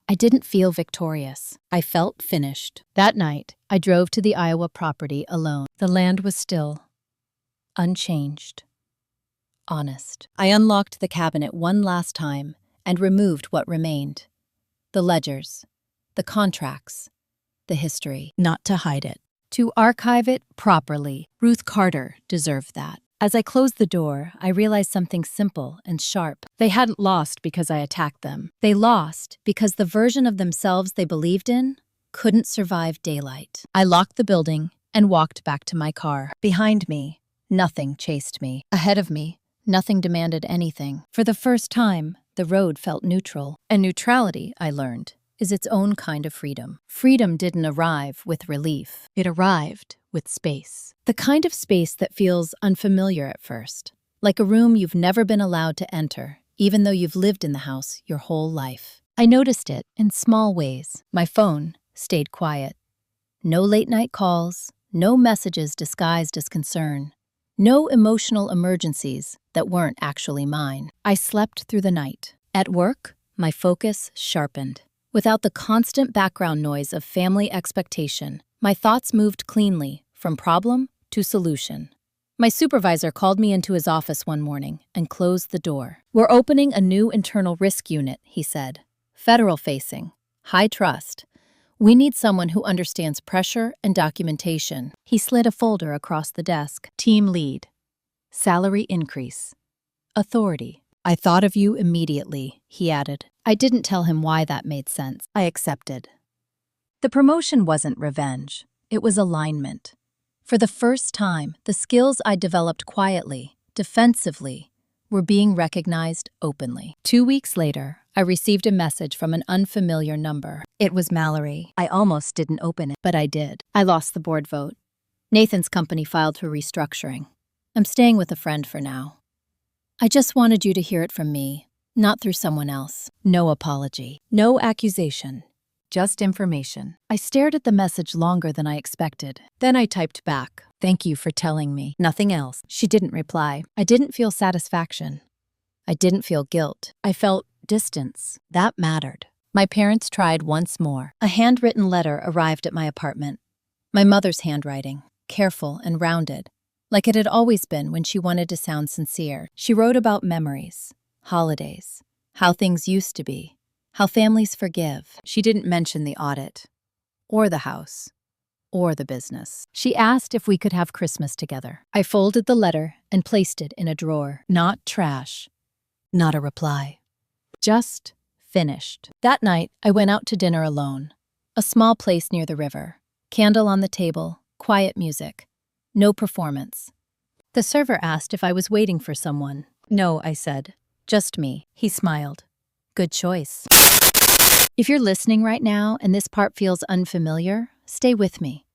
I didn't feel victorious. I felt finished. That night, I drove to the Iowa property alone. The land was still, unchanged, honest. I unlocked the cabinet one last time and removed what remained. The ledgers, the contracts, the history. Not to hide it, to archive it properly. Ruth Carter deserved that. As I closed the door, I realized something simple and sharp. They hadn't lost because I attacked them. They lost because the version of themselves they believed in couldn't survive daylight. I locked the building and walked back to my car. Behind me, nothing chased me. Ahead of me, nothing demanded anything. For the first time, the road felt neutral. And neutrality, I learned, is its own kind of freedom. Freedom didn't arrive with relief. It arrived with space. The kind of space that feels unfamiliar at first, like a room you've never been allowed to enter, even though you've lived in the house your whole life. I noticed it in small ways. My phone stayed quiet. No late-night calls, no messages disguised as concern, no emotional emergencies that weren't actually mine. I slept through the night. At work, my focus sharpened. Without the constant background noise of family expectation, my thoughts moved cleanly from problem to solution. My supervisor called me into his office one morning and closed the door. "We're opening a new internal risk unit," he said. "Federal-facing, high trust. We need someone who understands pressure and documentation." He slid a folder across the desk. "Team lead. Salary increase. Authority." "I thought of you immediately," he added. I didn't tell him why that made sense. I accepted. The promotion wasn't revenge. It was alignment. For the first time, the skills I developed quietly, defensively, were being recognized openly. 2 weeks later, I received a message from an unfamiliar number. It was Mallory. I almost didn't open it, but I did. I lost the board vote. Nathan's company filed for restructuring. I'm staying with a friend for now. I just wanted you to hear it from me, not through someone else. No apology, no accusation, just information. I stared at the message longer than I expected. Then I typed back, "Thank you for telling me." Nothing else. She didn't reply. I didn't feel satisfaction. I didn't feel guilt. I felt distance. That mattered. My parents tried once more. A handwritten letter arrived at my apartment. My mother's handwriting, careful and rounded, like it had always been when she wanted to sound sincere. She wrote about memories, holidays, how things used to be, how families forgive. She didn't mention the audit, or the house, or the business. She asked if we could have Christmas together. I folded the letter and placed it in a drawer. Not trash, not a reply. Just finished. That night, I went out to dinner alone. A small place near the river. Candle on the table, quiet music. No performance. The server asked if I was waiting for someone. "No," I said. "Just me." He smiled. "Good choice." If you're listening right now and this part feels unfamiliar, stay with me.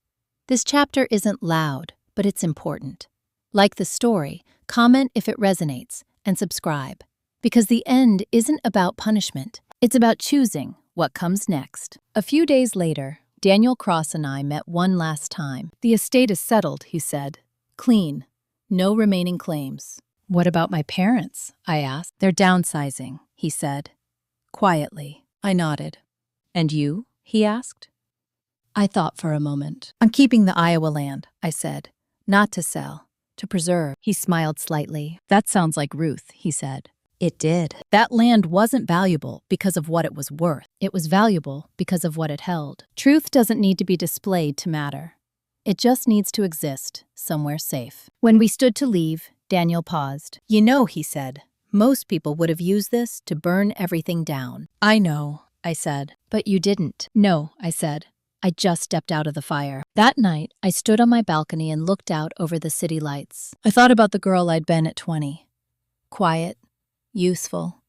This chapter isn't loud, but it's important. Like the story, comment if it resonates, and subscribe. Because the end isn't about punishment. It's about choosing what comes next. A few days later, Daniel Cross and I met one last time. "The estate is settled," he said. "Clean. No remaining claims." "What about my parents?" I asked. "They're downsizing," he said. Quietly. I nodded. "And you?" he asked. I thought for a moment. "I'm keeping the Iowa land," I said. "Not to sell, to preserve." He smiled slightly. "That sounds like Ruth," he said. It did. That land wasn't valuable because of what it was worth. It was valuable because of what it held. Truth doesn't need to be displayed to matter. It just needs to exist somewhere safe. When we stood to leave, Daniel paused. "You know," he said, "most people would have used this to burn everything down." "I know," I said. "But you didn't." "No," I said. "I just stepped out of the fire." That night, I stood on my balcony and looked out over the city lights. I thought about the girl I'd been at 20. Quiet, useful,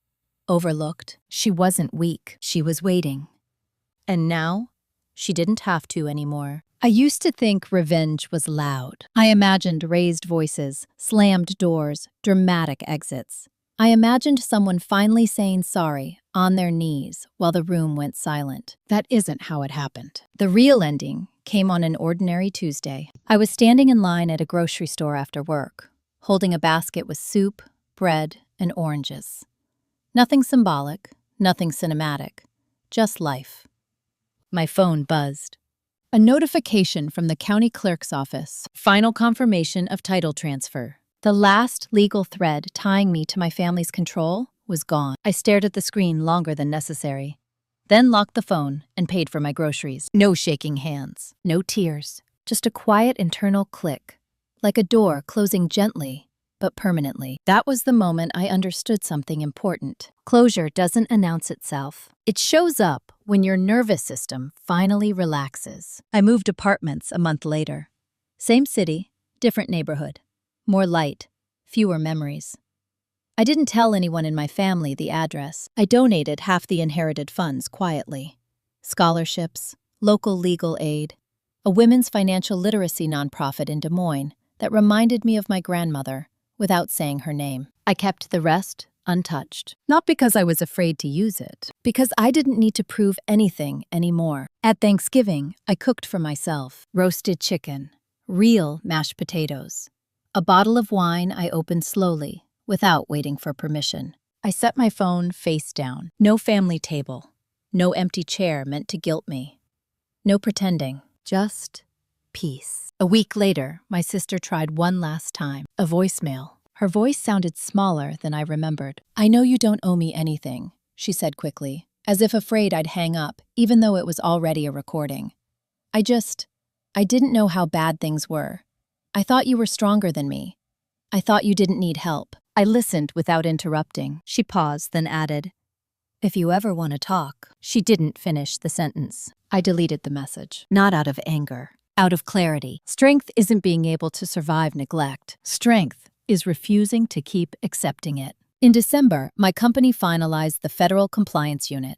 overlooked. She wasn't weak. She was waiting. And now, she didn't have to anymore. I used to think revenge was loud. I imagined raised voices, slammed doors, dramatic exits. I imagined someone finally saying sorry, on their knees, while the room went silent. That isn't how it happened. The real ending came on an ordinary Tuesday. I was standing in line at a grocery store after work, holding a basket with soup, bread, and oranges. Nothing symbolic, nothing cinematic, just life. My phone buzzed. A notification from the county clerk's office. Final confirmation of title transfer. The last legal thread tying me to my family's control was gone. I stared at the screen longer than necessary, then locked the phone and paid for my groceries. No shaking hands, no tears, just a quiet internal click, like a door closing gently but permanently. That was the moment I understood something important. Closure doesn't announce itself. It shows up when your nervous system finally relaxes. I moved apartments a month later. Same city, different neighborhood. More light, fewer memories. I didn't tell anyone in my family the address. I donated half the inherited funds quietly. Scholarships, local legal aid, a women's financial literacy nonprofit in Des Moines that reminded me of my grandmother without saying her name. I kept the rest untouched. Not because I was afraid to use it, because I didn't need to prove anything anymore. At Thanksgiving, I cooked for myself. Roasted chicken, real mashed potatoes. A bottle of wine I opened slowly, without waiting for permission. I set my phone face down. No family table. No empty chair meant to guilt me. No pretending. Just peace. A week later, my sister tried one last time. A voicemail. Her voice sounded smaller than I remembered. "I know you don't owe me anything," she said quickly, as if afraid I'd hang up, even though it was already a recording. I didn't know how bad things were. I thought you were stronger than me. I thought you didn't need help." I listened without interrupting. She paused, then added, "If you ever want to talk." She didn't finish the sentence. I deleted the message. Not out of anger, out of clarity. Strength isn't being able to survive neglect. Strength is refusing to keep accepting it. In December, my company finalized the federal compliance unit.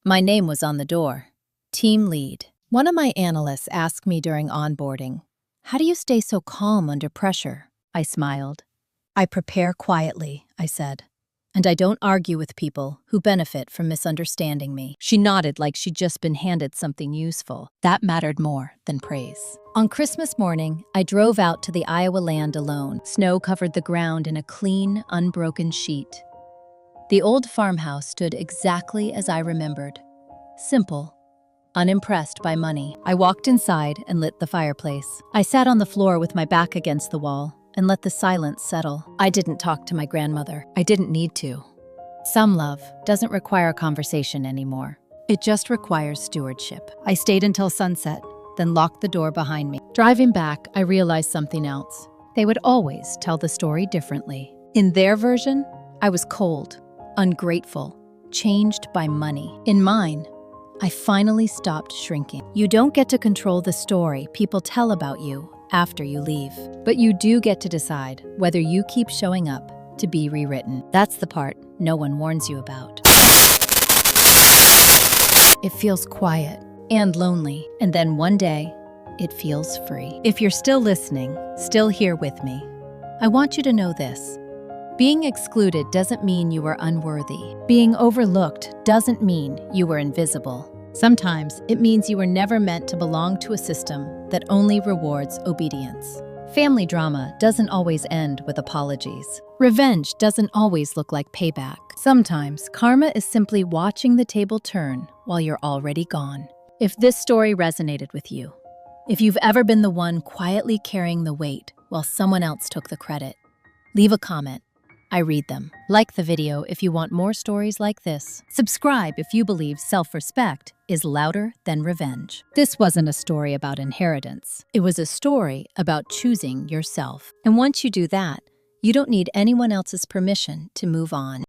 My name was on the door. Team lead. One of my analysts asked me during onboarding, "How do you stay so calm under pressure?" I smiled. "I prepare quietly," I said. "And I don't argue with people who benefit from misunderstanding me." She nodded like she'd just been handed something useful. That mattered more than praise. On Christmas morning, I drove out to the Iowa land alone. Snow covered the ground in a clean, unbroken sheet. The old farmhouse stood exactly as I remembered. Simple, unimpressed by money. I walked inside and lit the fireplace. I sat on the floor with my back against the wall and let the silence settle. I didn't talk to my grandmother. I didn't need to. Some love doesn't require a conversation anymore. It just requires stewardship. I stayed until sunset, then locked the door behind me. Driving back, I realized something else. They would always tell the story differently. In their version, I was cold, ungrateful, changed by money. In mine, I finally stopped shrinking. You don't get to control the story people tell about you after you leave, but you do get to decide whether you keep showing up to be rewritten. That's the part no one warns you about. It feels quiet and lonely, and then one day, it feels free. If you're still listening, still here with me, I want you to know this. Being excluded doesn't mean you are unworthy. Being overlooked doesn't mean you were invisible. Sometimes it means you were never meant to belong to a system that only rewards obedience. Family drama doesn't always end with apologies. Revenge doesn't always look like payback. Sometimes karma is simply watching the table turn while you're already gone. If this story resonated with you, if you've ever been the one quietly carrying the weight while someone else took the credit, leave a comment. I read them. Like the video if you want more stories like this. Subscribe if you believe self-respect is louder than revenge. This wasn't a story about inheritance. It was a story about choosing yourself. And once you do that, you don't need anyone else's permission to move on.